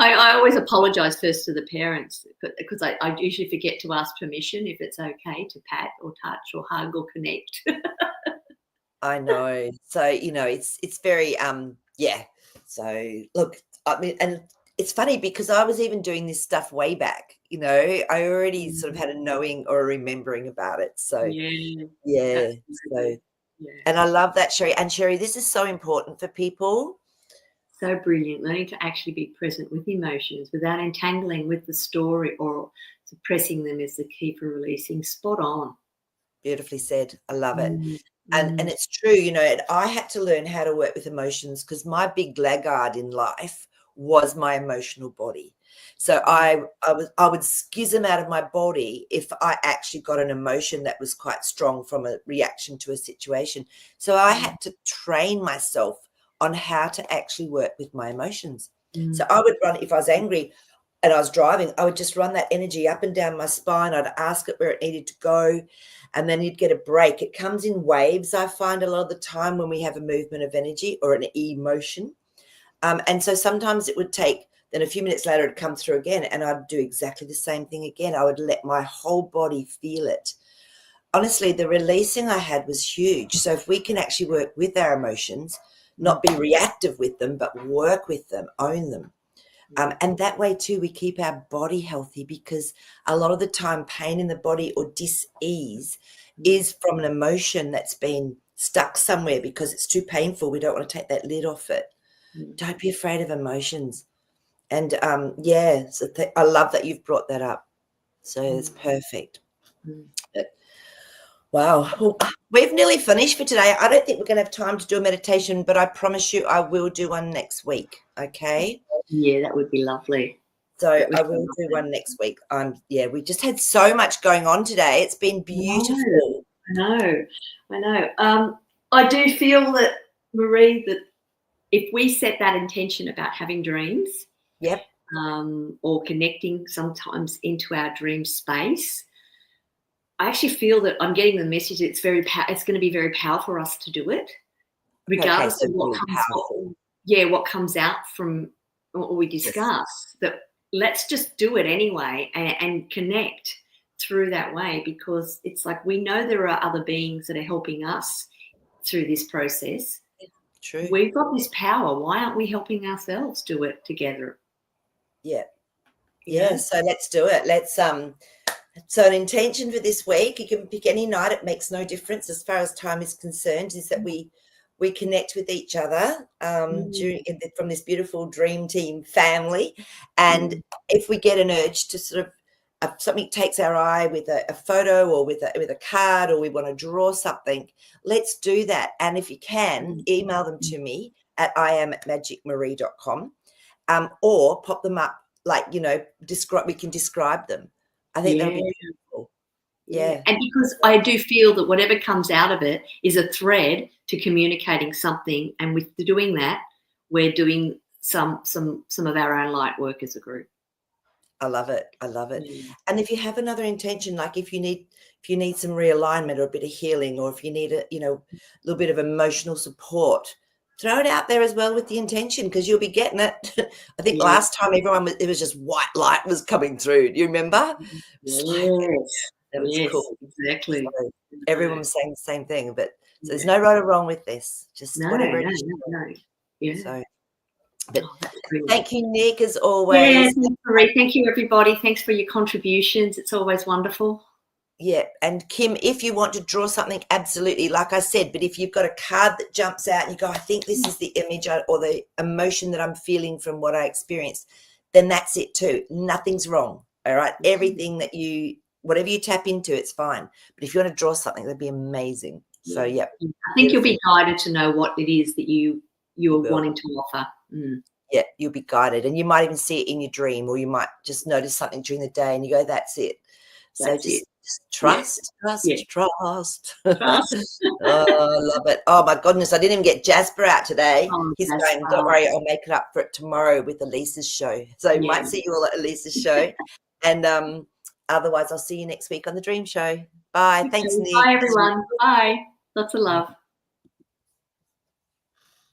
I always apologise first to the parents because I usually forget to ask permission if it's okay to pat or touch or hug or connect. I know. So, it's very, yeah. So look, I mean, and it's funny because I was even doing this stuff way back, I already sort of had a knowing or a remembering about it. So Yeah. yeah. So, Yeah. and I love that, Sherry. And Sherry, this is so important for people. So brilliant. Learning to actually be present with emotions without entangling with the story or suppressing them is the key for releasing. Spot on. Beautifully said. I love it. Mm. And it's true, and I had to learn how to work with emotions because my big laggard in life was my emotional body. So I would schism out of my body if I actually got an emotion that was quite strong from a reaction to a situation. So I had to train myself on how to actually work with my emotions. So I would run, if I was angry and I was driving, I would just run that energy up and down my spine. I'd ask it where it needed to go, and then you'd get a break. It comes in waves, I find, a lot of the time when we have a movement of energy or an emotion. And so sometimes it would take, then a few minutes later it'd come through again, and I'd do exactly the same thing again. I would let my whole body feel it. Honestly, the releasing I had was huge. So if we can actually work with our emotions, not be reactive with them, but work with them, own them. And that way too, we keep our body healthy, because a lot of the time pain in the body or dis-ease is from an emotion that's been stuck somewhere because it's too painful. We don't want to take that lid off it. Don't be afraid of emotions. And so I love that you've brought that up. So it's perfect. But, wow. Well, we've nearly finished for today. I don't think we're going to have time to do a meditation, but I promise you I will do one next week. Okay? Yeah, that would be lovely. So I will do one next week. We just had so much going on today. It's been beautiful. I know. I do feel that, Marie, that if we set that intention about having dreams, Yep. Or connecting sometimes into our dream space, I actually feel that I'm getting the message. It's going to be very powerful for us to do it, regardless of what comes out from what we discuss. Yes. That let's just do it anyway and connect through that way, because it's like we know there are other beings that are helping us through this process. True. We've got this power. Why aren't we helping ourselves do it together? Yeah. You know? So let's do it. Let's so an intention for this week, you can pick any night, it makes no difference as far as time is concerned, is that we connect with from this beautiful dream team family. And if we get an urge to sort of something takes our eye with a photo or with a card, or we want to draw something, let's do that. And if you can, email them to me at iam@magicmarie.com, or pop them up, like, we can describe them. I think that'll be beautiful. Yeah. And because I do feel that whatever comes out of it is a thread to communicating something, and with doing that, we're doing some of our own light work as a group. I love it. And if you have another intention, like if you need some realignment or a bit of healing, or if you need a little bit of emotional support, throw it out there as well with the intention, because you'll be getting it. I think last time it was just white light was coming through. Do you remember? That was cool. Exactly. So everyone was saying the same thing, but so there's no right or wrong with this. Just whatever it is. No. Yeah. So, but thank you, Nick, as always. Yeah, Marie. Thank you, everybody. Thanks for your contributions. It's always wonderful. Yeah, and Kim, if you want to draw something, absolutely, like I said, but if you've got a card that jumps out and you go, I think this is the image or the emotion that I'm feeling from what I experienced, then that's it too. Nothing's wrong, all right? Everything that whatever you tap into, it's fine. But if you want to draw something, that'd be amazing. So, yeah. I think you'll be guided to know what it is that you're wanting to offer. Yeah, you'll be guided, and you might even see it in your dream, or you might just notice something during the day and you go, that's it. So just trust. Trust. Oh, I love it. Oh my goodness, I didn't even get Jasper out today. He's Jasper. going, don't worry, I'll make it up for it tomorrow with Elisa's show. So you might see you all at Elisa's show. And otherwise, I'll see you next week on the Dream Show. Bye. Thanks, Nick. Bye, everyone. Bye. Lots of love.